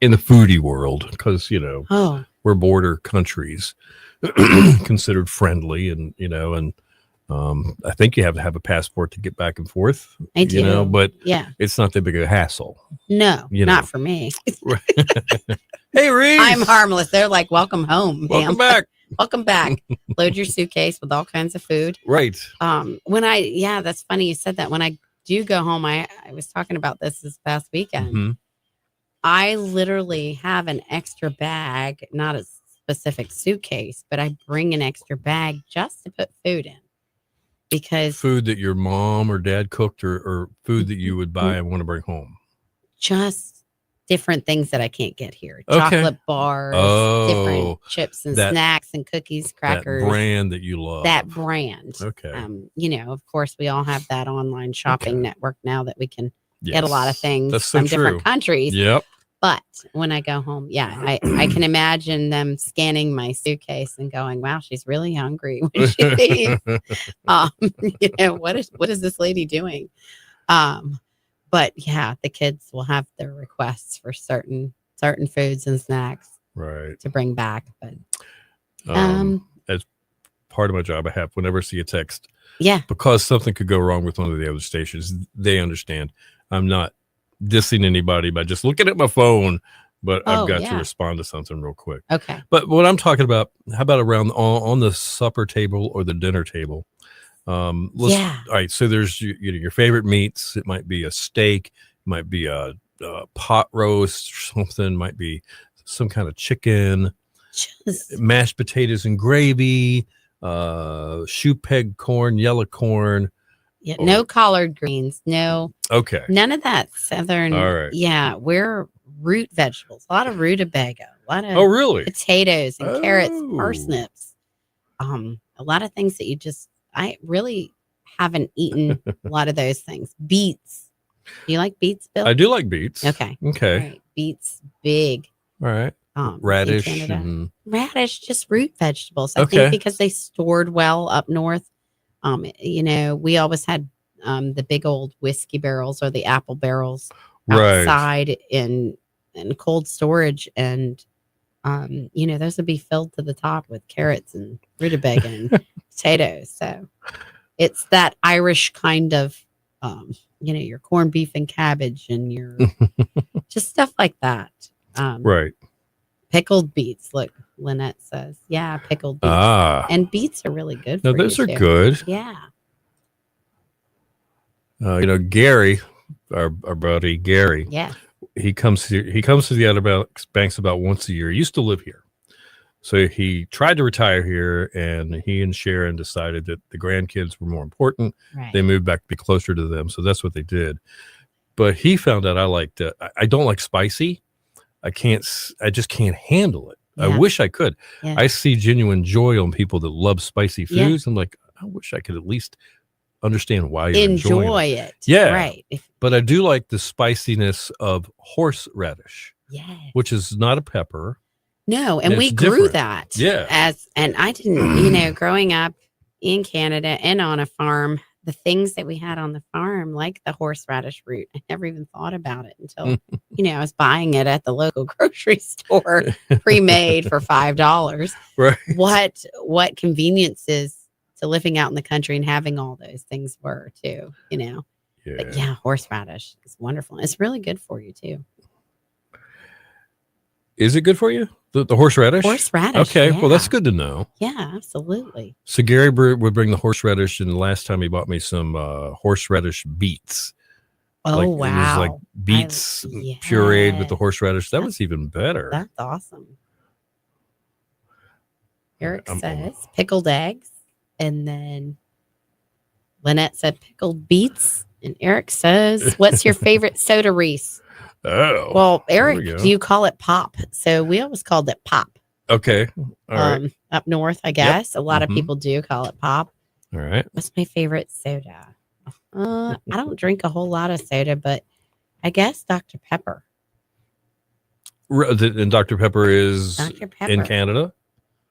in the foodie world, because Oh, we're border countries, considered friendly, and I think you have to have a passport to get back and forth. I do. But yeah. it's not that big a hassle. No, You not know. for me. Hey, Reese, I'm harmless. They're like, welcome home, welcome ma'am. back. Welcome back. Load your suitcase with all kinds of food. Right. That's funny you said that. When I do go home, I was talking about this past weekend. Mhm. I literally have an extra bag, not a specific suitcase, but I bring an extra bag just to put food in because Food that your mom or dad cooked, or food that you would buy and want to bring home. just different things that I can't get here. Okay. Chocolate bars, Oh, different chips and that- snacks and cookies, crackers. That brand that you love. That brand. Okay. Of course, we all have that online shopping Okay. network now that we can get a lot of Yes. things That's so from true. different countries. Yep. But when I go home, I can imagine them scanning my suitcase and going, "Wow, she's really hungry when she leaves." What is this lady doing? But yeah, the kids will have their requests for certain foods and snacks Right. to bring back. But As part of my job, I have whenever I see a text, yeah, because something could go wrong with one of the other stations, they understand. I'm not dissing anybody by just looking at my phone, but Oh, I've got to yeah. respond to something real quick. okay, But what I'm talking about, how about around on the supper table or the dinner table? Yeah. All right. So there's your favorite meats. It might be a steak, it might be a pot roast or something, might be some kind of chicken, just mashed potatoes and gravy, shoe peg corn, yellow corn. yeah, no collard greens, no. Okay. None of that southern. All right. Yeah, we're root vegetables. A lot of rutabaga, a lot of Oh, really? potatoes and carrots, Oh. parsnips. A lot of things that I really haven't eaten a lot of those things. Beets. Do you like beets, Bill? I do like beets. Okay. Okay. All right. Beets, big. All right. In Radish. Canada. and- Radish, just root vegetables. I Okay. think because they stored well up north. We always had the big old whiskey barrels or the apple barrels Right. outside in cold storage, and those would be filled to the top with carrots and rutabaga and potatoes. So it's that Irish kind of your corned beef and cabbage and your just stuff like that. Right. Pickled beets. Look, Lynette says, yeah, pickled beets. Ah. And beets are really good No, for those you are too. good. Yeah. Gary, our buddy Gary, Yeah. he comes to the Outer Banks about once a year. He used to live here. So he tried to retire here, and he and Sharon decided that the grandkids were more important. Right. They moved back to be closer to them. So that's what they did. But he found out I don't like spicy. I just can't handle it. Yeah. I wish I could. Yeah. I see genuine joy on people that love spicy Yeah. foods. I'm like, I wish I could at least understand why you're enjoying it. Enjoy it. Yeah. Right. But I do like the spiciness of horseradish, Yeah. which is not a pepper. No, and And we it's grew different. that. Yeah. And I didn't, growing up in Canada and on a farm, the things that we had on the farm, like the horseradish root, I never even thought about it until, I was buying it at the local grocery store, pre-made for $5. Right. What conveniences to living out in the country and having all those things were too, Yeah. But yeah, horseradish is wonderful. It's really good for you too. Is it good for you? The horseradish? Horseradish. Okay. Well, that's yeah. good to know. Yeah, absolutely. So Gary would bring the horseradish, and the last time he bought me some horseradish beets. Oh, It wow. was like beets pureed with the yes. horseradish. That was even better. That's awesome. Eric I'm- says pickled eggs. And then Lynette said pickled beets. And Eric says, what's your favorite soda, Reese? Oh. Well, there we Eric, go. do you call it pop? So we always called it pop. Okay. All right. Up north, I guess. A lot Mhm. of people do call it pop. All right. What's my favorite soda? I don't drink a whole lot of soda, but I guess Dr. Pepper. And Dr. Pepper is Dr. Pepper. in Canada.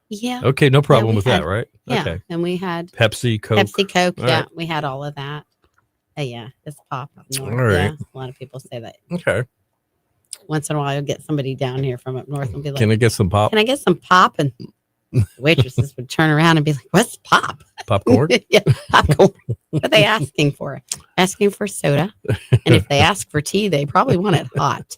Yeah. Okay. No problem we with had- that, right? Yeah. Okay. And we had Pepsi, Coke. Pepsi, Coke. All Yeah. right. We had all of that. Yeah. It's pop up north. All right. Yeah. A lot of people say that. Okay. Once in a while, you'll get somebody down here from up north and be like, Can I get some can I get some pop? And waitresses would turn around and be like, what's pop? popcorn? Yeah, popcorn. What are they asking for? Asking for soda. And if they ask for tea, they probably want it hot.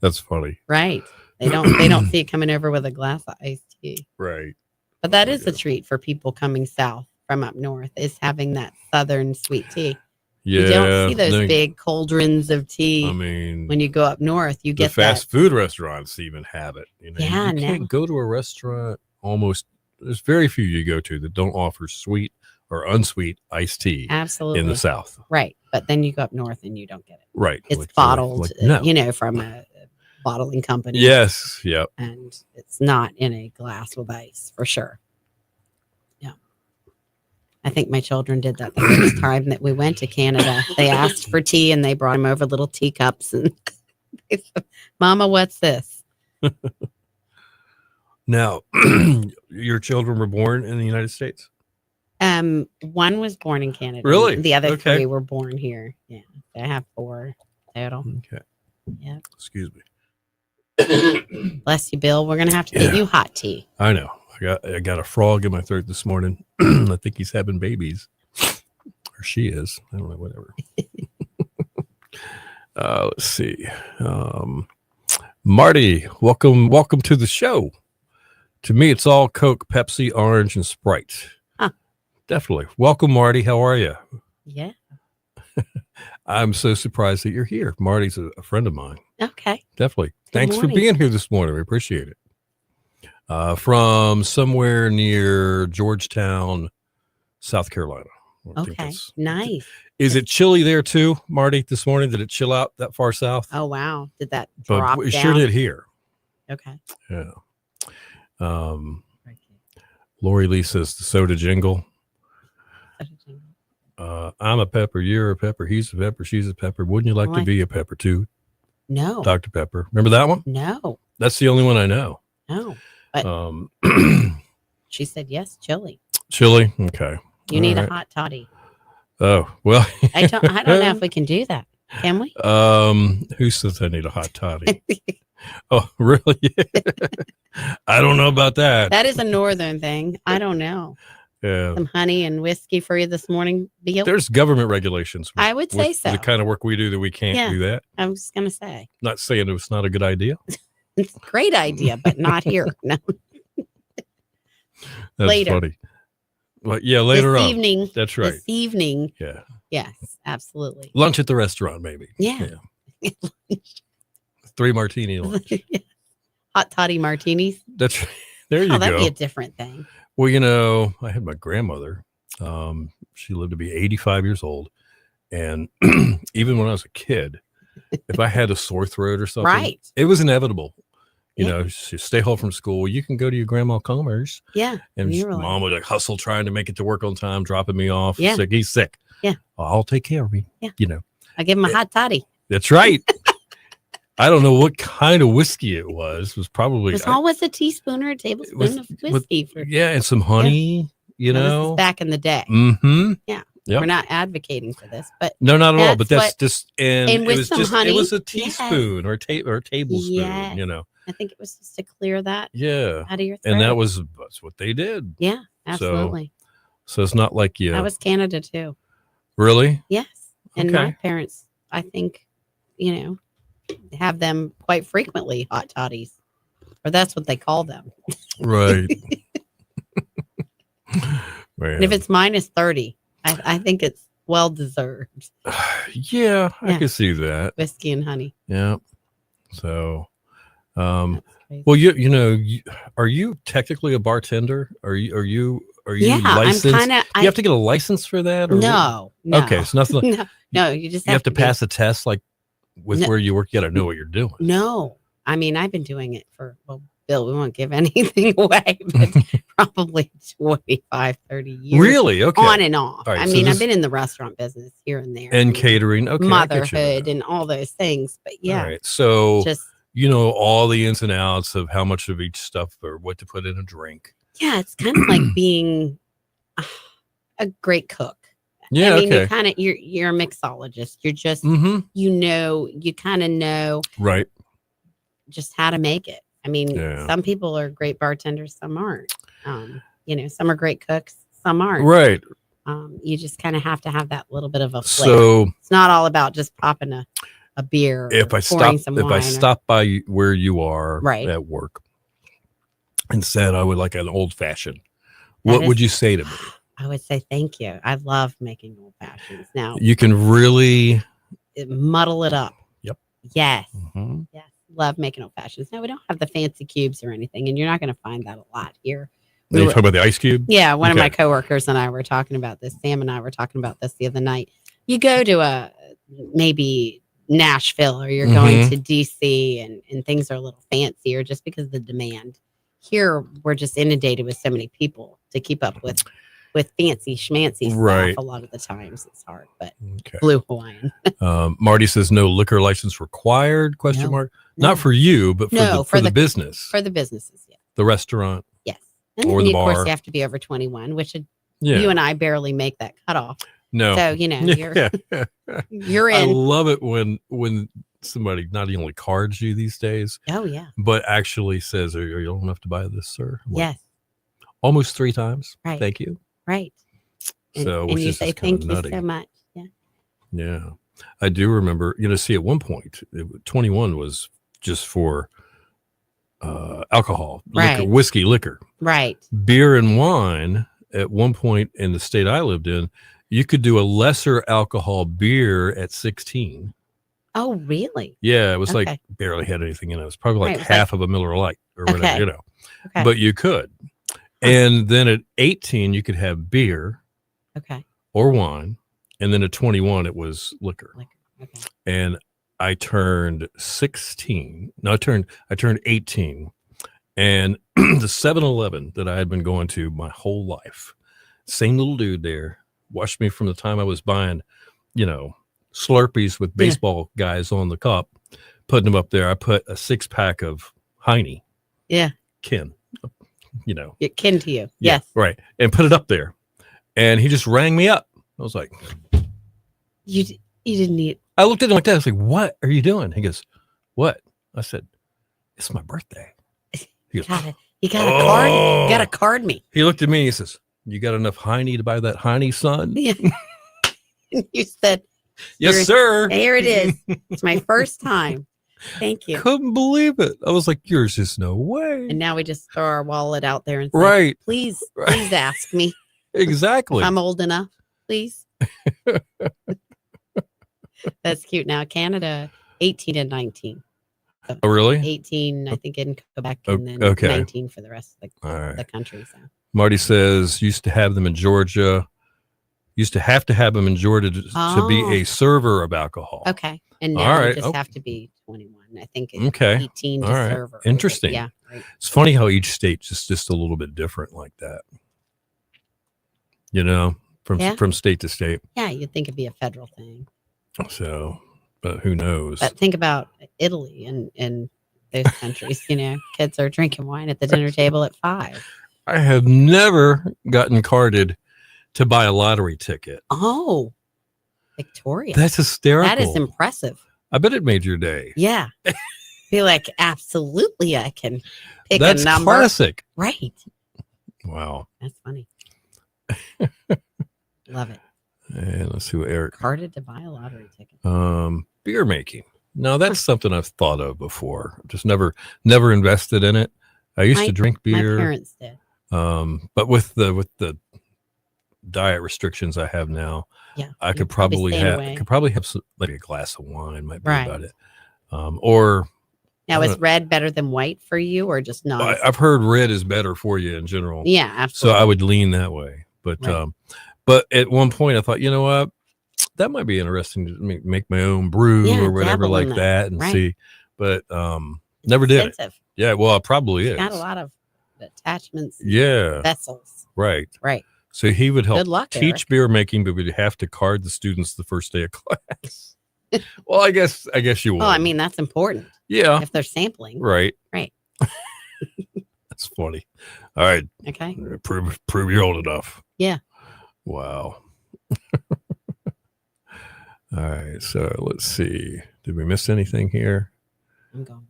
That's funny. Right. They don't see it coming over with a glass of iced tea. Right. But that Oh, is a yeah. treat for people coming south from up north, is having that southern sweet tea. Yeah. You don't see those then- big cauldrons of tea I mean, when you go up north. You the get fast food restaurants even have it. Yeah, you can't go to a restaurant. There's very few you go to that don't offer sweet or unsweet iced tea Absolutely. in the South. Right. But then you go up north and you don't get it. Right. It's Like, bottled, no. from a bottling company. Yes. Yep. And it's not in a glass with ice for sure. Yeah. I think my children did that the first time that we went to Canada. They asked for tea and they brought them over little teacups and they said, Mama, what's this? Now, your children were born in the United States? One was born in Canada. Really? The other Okay. 3 were born here. Yeah. I have 4 total. Okay. Yep. Excuse me. Bless you, Bill. We're gonna have to get Yeah. you hot tea. I know. I got a frog in my throat this morning. I think he's having babies. Or she is. I don't know, whatever. Let's see. Marty, welcome to the show. To me, it's all Coke, Pepsi, Orange, and Sprite. Huh. Definitely. Welcome, Marty. How are you? Yeah. I'm so surprised that you're here. Marty's a friend of mine. Okay. Definitely. Thanks for morning. being here this morning. We appreciate it. From somewhere near Georgetown, South Carolina. I think Okay. that's- Nice. Is it chilly there too, Marty, this morning? Did it chill out that far south? Oh wow. Did that But drop it down? sure did here. Okay. Yeah. Lori Lee says the soda jingle. I'm a pepper, you're a pepper, he's a pepper, she's a pepper. Wouldn't you like to Like- be a pepper too, No. Dr. Pepper? Remember that one? No. That's the only one I know. No. She said yes, chili. Chili. Okay. You need All a right. hot toddy. Oh, well. I don't know if we can do that. Can we? Who says I need a hot toddy? Oh, really? I don't know about that. That is a northern thing. I don't know. Yeah. Some honey and whiskey for you this morning, Bill. There's government regulations. I would say with so. The kind of work we do that we can't Yeah. do that. I was gonna say Not saying it's not a good idea. it's a great idea, but not here. No. That's Later. funny. Well, yeah, later this on. evening. That's right. This evening. Yeah. Yes, absolutely. Lunch at the restaurant, maybe. Yeah. 3 martini lunch. Hot toddy martinis. That's there you Oh, that'd go. be a different thing. Well, I had my grandmother. She lived to be 85 years old. And even when I was a kid, if I had a sore throat or something, Right. it was inevitable. You Yeah. know, she stay home from school. You can go to your grandma Comer's. Yeah. And you were like- mom would like hustle trying to make it to work on time, dropping me off. Yeah. Sick. He's sick. Yeah. I'll take care of him. Yeah. You know, I give him a hot toddy. that's right. I don't know what kind of whiskey it was. It was probably, It was always a teaspoon or a tablespoon with- of whiskey for yeah, and some honey, you Now, this know. is back in the day. Mm-hmm. Yeah. Yep. We're not advocating for this, but No, not at all. But That's that's just and and it with was some just honey, it was a yes. teaspoon or a tablespoon, Yes. you know. I think it was just to clear that Yeah. out of your throat. And that's what they did. yeah, absolutely. So it's not like That was Canada too. really. Yes. And my Okay. parents, I think, have them quite frequently, hot toddies. Or that's what they call them. Right. And if it's minus 30, I think it's well deserved. yeah, I Yeah. can see that. Whiskey and honey. Yeah. So, That's crazy. well, are you technically a bartender? Are you yeah, licensed? I'm kind of. you have to get a license for that? Or what? No. Okay, it's nothing. no, you just You have to be- pass a test, like with No. where you work. You got to know what you're doing. No, I mean, I've been doing it for, well, Bill, we won't give anything away, but probably 25, 30 years. Really? Okay. On and off. All right, I so mean, this- I've been in the restaurant business here and there. And catering. Okay. I get you motherhood now. and all those things. But yeah, All right. So just, you know all the ins and outs of how much of each stuff or what to put in a drink. yeah, it's kind of like being a great cook. Yeah. I mean, okay. you kind of, you're a mixologist. You're just, Mm-hmm. you kind of know Right. just how to make it. I mean, Yeah. some people are great bartenders, some aren't. Some are great cooks, some aren't. Right. You just kind of have to have that little bit of a flavor. So It's not all about just popping a beer. Or if I pouring stop some if I wine or- stop by where you are Right. at work and said I would like an old fashioned, That what is- would you say to me? I would say thank you. I love making old fashions. Now, You can really muddle it up. Yep. Yes. Mhm. Yes. Love making old fashions. Now, we don't have the fancy cubes or anything, and you're not going to find that a lot here You talking about the ice cube? Yeah, one of my Okay. coworkers and I were talking about this. Sam and I were talking about this the other night. You go to a maybe Nashville or you're going to DC and things are a little fancier just because of the demand. Here we're just inundated with so many people to keep up with fancy schmancy stuff. Right. A lot of the times it's hard, but Okay. Blue Hawaiian. Marty says no liquor license required? Question No. mark. No. Not for you, but for No, the for the the- business, For the businesses, yeah. the restaurant. Yes. And Or then the of course bar. you have to be over 21, which Yeah. you and I barely make that cutoff. No. So, you're I in. love it when somebody not only cards you these days, Oh yeah. but actually says, "Are you old enough to buy this, sir?" I'm like, Yes. almost 3 times. Right. Thank you. Right. And, So, and which you is say just kinda thank you nutty. so much. Yeah. Yeah. I do remember, see, at one point, 21 was just for alcohol, liquor, Right. whiskey, liquor, Right. beer, and wine. At one point in the state I lived in, you could do a lesser alcohol beer at 16. Oh, really? Yeah, it was Okay. like barely had anything in it. It was probably Right, like it was like- half of a Miller Lite or whatever, Okay. Okay. But you could. And then at 18, you could have beer Okay. or wine. And then at 21, it was liquor. Okay. And I turned 16. No, I turned 18. And the 7-Eleven that I had been going to my whole life, same little dude there, watched me from the time I was buying, Slurpees with Yeah. baseball guys on the cup, putting them up there. I put a 6-pack of Heine. Yeah. Ken, It kin to you. Yeah, Yes. right. And put it up there. And he just rang me up. I was like, You didn't need. I looked at him like that. I was like, what are you doing? He goes, what? I said, it's my birthday. He goes, You got a card. "Oh." You got to card me. He looked at me and he says, you got enough Heine to buy that Heine, son? Yeah. You said, Yes, Here- sir. "Here it is. It's my first time. Thank you." Couldn't believe it. I was like, there's just no way. And now we just throw our wallet out there and say, Right. Please, Right. please ask me Exactly. if I'm old enough, please. That's cute. Now Canada, 18 and 19. Oh, really? 18, I think, in Quebec, O- and then okay. 19 for the rest of All right. the country. So Marty says, used to have them in Georgia. Used to have them in Georgia to be Oh. a server of alcohol. okay, and All now right. you just Oh. have to be 21. I think it's Okay. 18 to All right. serve. Interesting. Yeah. Right. It's funny how each state's just a little bit different like that. Yeah. From state to state. Yeah, you'd think it'd be a federal thing, So, but who knows? but think about Italy and those countries. Kids are drinking wine at the dinner table at 5. I have never gotten carded to buy a lottery ticket. Oh, Victoria. That's hysterical. That is impressive. I bet it made your day. Yeah. Be like, absolutely, I can pick That's a number. classic. Right. Wow. That's funny. Love it. And let's see what Eric. Carded to buy a lottery ticket. Beer making. No, that's something I've thought of before. Just never invested in it. I used to drink My beer. parents did. But with the diet restrictions I have now, Yeah. I you'd could probably stay have away. some, like a glass of wine might be Right. about it. Or Now, I is don't- red better than white for you or just not? I've heard red is better for you in general. Yeah, So absolutely. I would lean that way. But Right. but at one point I thought, you know what? That might be interesting to make my own brew Yeah, or whatever dabble in like that. that and Right. see. But never did it. Expensive. Yeah, well, it probably is. Got a lot of attachments, and Yeah, vessels. right. Right. So he would help Good luck, teach Eric. beer making, but we'd have to card the students the first day of class. Well, I guess you would. Well, I mean, that's important yeah, if they're sampling. right. Right. That's funny. All right, Okay. prove you're old enough. Yeah. Wow. All right, so let's see. Did we miss anything here? I'm going.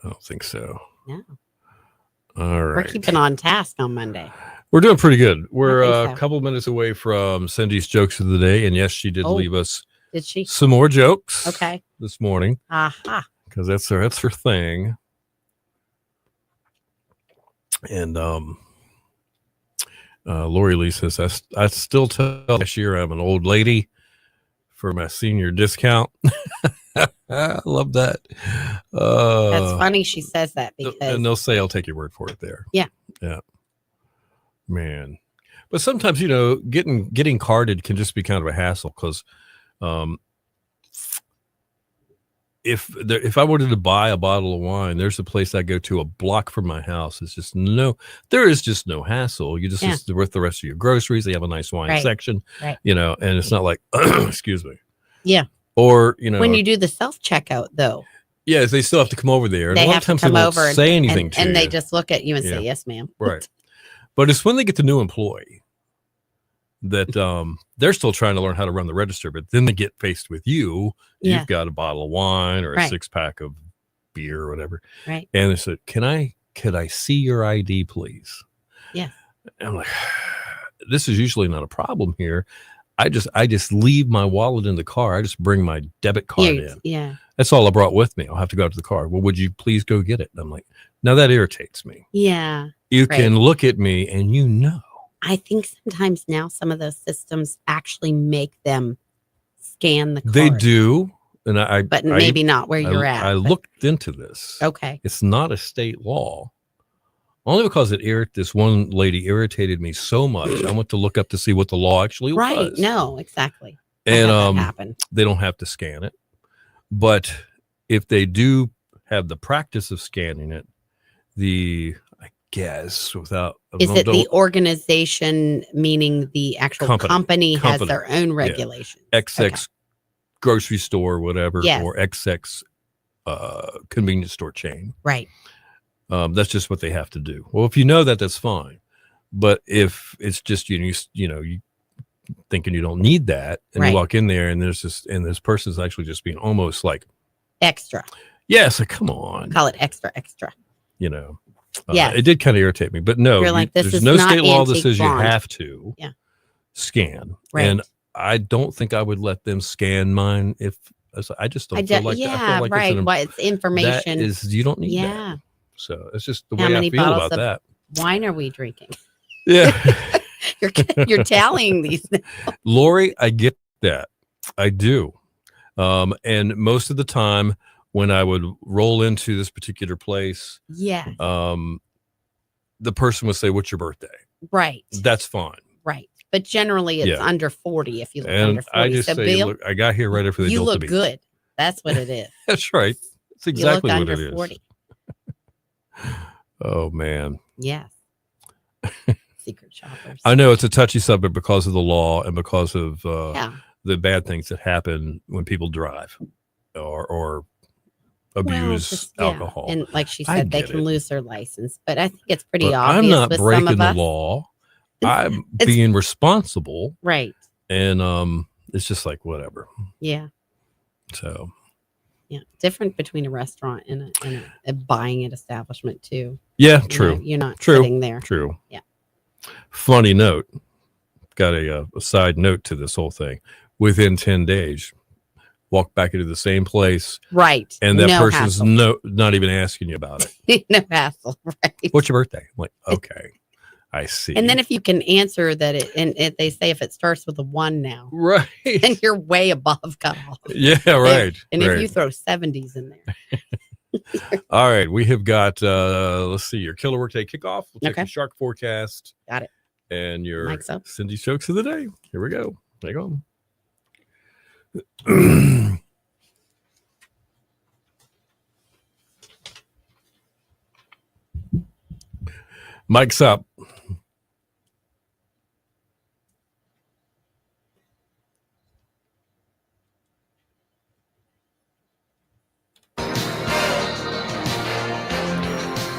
I don't think so. No. All We're right. keeping on task on Monday. We're doing pretty good. We're think a so. couple minutes away from Cindy's jokes of the day. And yes, she did Oh. leave us Did she? some more jokes Okay. this morning Aha. because that's her thing. And Lori Lee says, I still tell cashier I'm an old lady for my senior discount. I love that. That's funny she says that because And they'll say, I'll take your word for it there. Yeah. Yeah. Man. But sometimes, getting carded can just be kind of a hassle because if I wanted to buy a bottle of wine, there's a place I go to a block from my house. There is just no hassle. You just with the rest of your groceries. They have a nice wine section, Right. And it's not like, excuse me. Yeah. Or, when you do the self checkout though, yeah, they still have to come over there. And they a lot have of times to come they over won't say anything to you. and they just look at you and Yeah. say, "Yes, ma'am." Right. But it's when they get the new employee that they're still trying to learn how to run the register, but then they get faced with you. Yeah. You've got a bottle of wine or a Right. 6-pack of beer or whatever. Right. And they said, could I see your ID, please? Yeah. And I'm like, this is usually not a problem here. I just leave my wallet in the car. I just bring my debit card in. Yeah. That's all I brought with me. I'll have to go out to the car. Well, would you please go get it? And I'm like, now that irritates me. Yeah. You Right. can look at me and I think sometimes now some of those systems actually make them scan the card. they do. And But maybe not where you're at. I but- looked into this. Okay. It's not a state law. Only because this one lady irritated me so much. I went to look up to see what the law actually Right. was. No, exactly. I And had that happen. they don't have to scan it. But if they do have the practice of scanning it, I guess without Is it the organization, meaning the actual company has Company. their own regulations? XX grocery store, whatever, Yes. or XX convenience store chain. Right. That's just what they have to do. Well, if you know that, that's fine. But if it's just you thinking you don't need that, and Right. you walk in there, and this person's actually just being almost like, Extra. yes, like, come on, Call it extra. Yes. It did kind of irritate me. But no, You're like, this there's is no not state law that antique says you bond. have to Yeah. scan. Right. And I don't think I would let them scan mine if I just don't feel like that. I feel like right. it's It's information. you don't need that. Yeah. So it's just the How way I many feel bottles about of- that. Wine are we drinking? Yeah. You're tallying these. Lori, I get that. I do. And most of the time when I would roll into this particular place, Yeah. the person would say, "What's your birthday?" Right. That's fine. Right. But generally it's Yeah. under 40 if you look And under 40. I just So say, Bill, look, I got here right after they you built the look beach. good. That's what it is. That's right. That's You exactly look what under it is. 40. Oh man. Yes. Secret shoppers. I know it's a touchy subject because of the law and because of Yeah. the bad things that happen when people drive or Well, abuse just- yeah. alcohol. And like she I said, they get can it. lose their license. But I think it's pretty But obvious I'm not with some breaking of the us. law. It's- I'm it's- being responsible, Right. and it's just like whatever. Yeah. So Yeah. Different between a restaurant and a buying an establishment too. yeah, You true, know, you're not True. sitting there. true. Yeah. Funny note. Got a side note to this whole thing. Within 10 days, walk back into the same place, Right. and that no person's hassle. not even asking you about it. No hassle. Right. What's your birthday? I'm like, okay, I see. And then if you can answer that they say if it starts with a 1 now, right, then you're way above cutoff. yeah, right. And right. if you throw 70s in there. All right, we have got let's see, your killer workday kickoff. We'll take Okay. your shark forecast. Got it. And your Mike's up. Cindy jokes of the day. Here we go. Take on. Mike's up.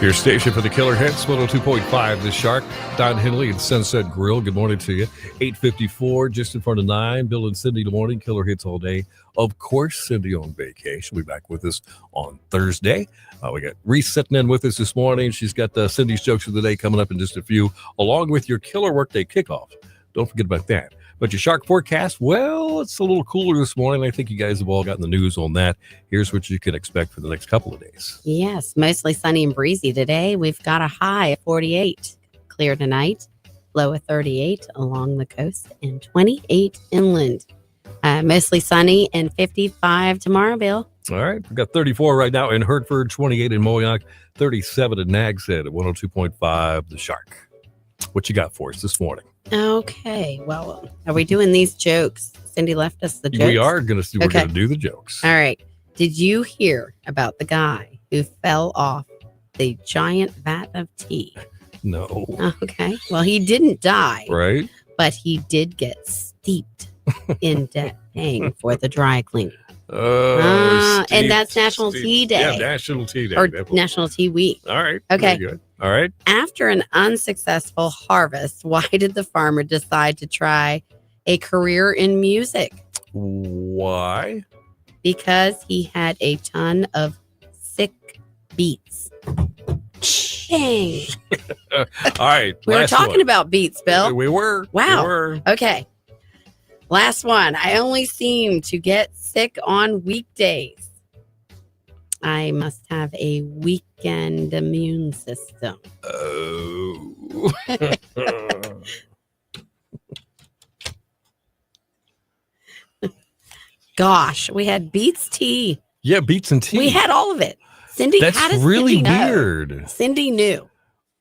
Your station for the Killer Hits, 102.5 The Shark. Don Henley and Sunset Grill. Good morning to you. 8:54, just in front of 9. Bill and Cindy, good morning. Killer Hits all day. Of course, Cindy on vacation. She'll be back with us on Thursday. We got Reese sitting in with us this morning. She's got Cindy's jokes of the day coming up in just a few, along with your Killer Workday kickoff. Don't forget about that. But your shark forecast, well, it's a little cooler this morning. I think you guys have all gotten the news on that. Here's what you can expect for the next couple of days. Yes, mostly sunny and breezy today. We've got a high of 48. Clear tonight, low of 38 along the coast and 28 inland. Mostly sunny and 55 tomorrow, Bill. All right. We've got 34 right now in Hertford, 28 in Moyock, 37 in Nags Head at 102.5 The Shark. what you got for us this morning? Okay. Well, are we doing these jokes? Cindy left us the jokes. We are gonna we're Okay. gonna do the jokes. All right. Did you hear about the guy who fell off the giant vat of tea? No. Okay. Well, he didn't die, Right? but he did get steeped in debt paying for the dry cleaning. And that's National Tea Day. Yeah, National Tea Day. Or definitely. National Tea Week. All right. Okay. Very good. All right. After an unsuccessful harvest, why did the farmer decide to try a career in music? Why? Because he had a ton of sick beats. Dang. All right. We were last talking one. about beats, Bill. We were. Wow. We were. Okay. Last one. I only seem to get sick on weekdays. I must have a weekend immune system. Oh. Gosh, we had beets tea. Yeah, beets and tea. We had all of it. Cindy, That's how does really Cindy know? weird. Cindy knew.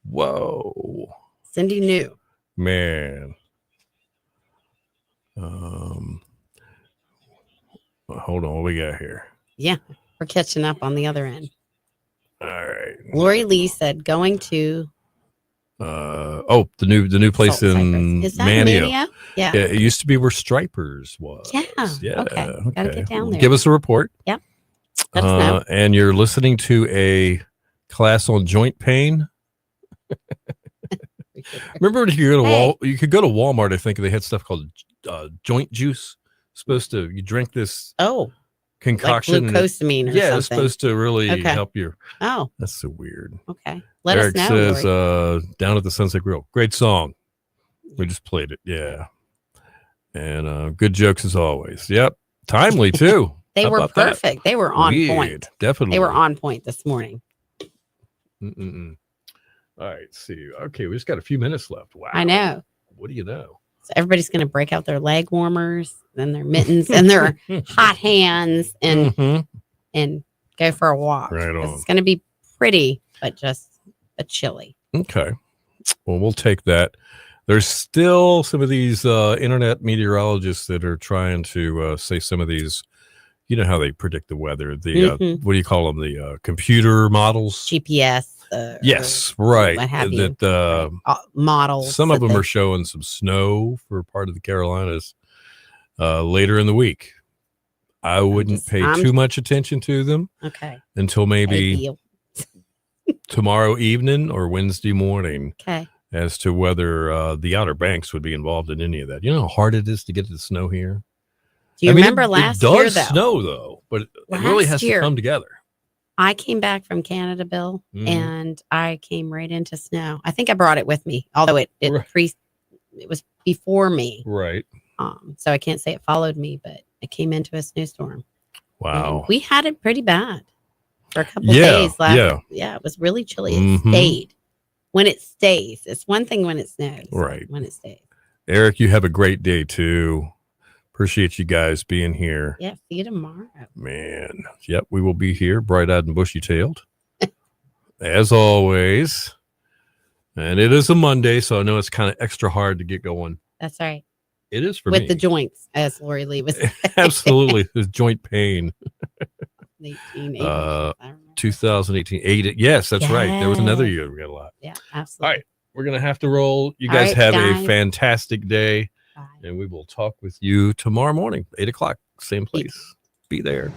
Whoa. Cindy knew. Man. Hold on, what we got here? Yeah, we're catching up on the other end. All right. Lori Lee said going to The new place Salt in Cypress. Is that Manio. Manio? Yeah. Yeah, it used to be where Stripers was. Yeah, okay. Gotta get down there. Give us a report. Yep. Let us know. And you're listening to a class on joint pain. Remember when you could go to Walmart, I think they had stuff called joint juice. Supposed to you drink this Oh, concoction. like glucosamine or yeah, it's something. supposed to really Okay. help you. Oh, That's so weird. okay. Let Eric us know. says Lori. down at the Sunset Grill. Great song. We just played it. Yeah. And good jokes as always. Yep. Timely too. They How were about that? perfect. They were on Weird. point. Definitely. They were on point this morning. Mm-mm-mm. All right. See. Okay. We just got a few minutes left. Wow. I know. What do you know? So everybody's going to break out their leg warmers and their mittens and their hot hands and Mhm. and go for a walk. Right 'Cause on. It's going to be pretty, but just a chilly. Okay. Well, we'll take that. There's still some of these internet meteorologists that are trying to say some of these, you know how they predict the weather. The Mhm. what do you call them? The computer models. GPS. Yes, right. what have you. That Models. some of that them they- are showing some snow for part of the Carolinas later in the week. I wouldn't pay I'm- too much attention to them Okay. until maybe Ideal. tomorrow evening or Wednesday morning Okay. as to whether the Outer Banks would be involved in any of that. You know how hard it is to get the snow here? Do you I mean, remember it last does year, though? snow, though, but it really Last has year- to come together. I came back from Canada, Bill, Mhm. and I came right into snow. I think I brought it with me, although it Right. it was before me. Right. So I can't say it followed me, but it came into a snowstorm. Wow. And we had it pretty bad for a couple Yeah, days last. yeah. Yeah, it was really chilly. It Mhm. stayed. When it stays, it's one thing when it snows. Right. When it stays. Eric, you have a great day, too. Appreciate you guys being here. Yeah. See you tomorrow. Man. Yep, we will be here, bright-eyed and bushy-tailed, as always. And it is a Monday, so I know it's kind of extra hard to get going. That's right. It is for With me. the joints, as Lori Lee was. Absolutely. There's joint pain. 18, Uh, I don't know. 2018. Yes, that's right. There was another year we got a lot. Yeah, absolutely. All right. We're going to have to roll. You All guys right, have guys. a fantastic day, Bye. and we will talk with you tomorrow morning, 8 o'clock, same place. Be there.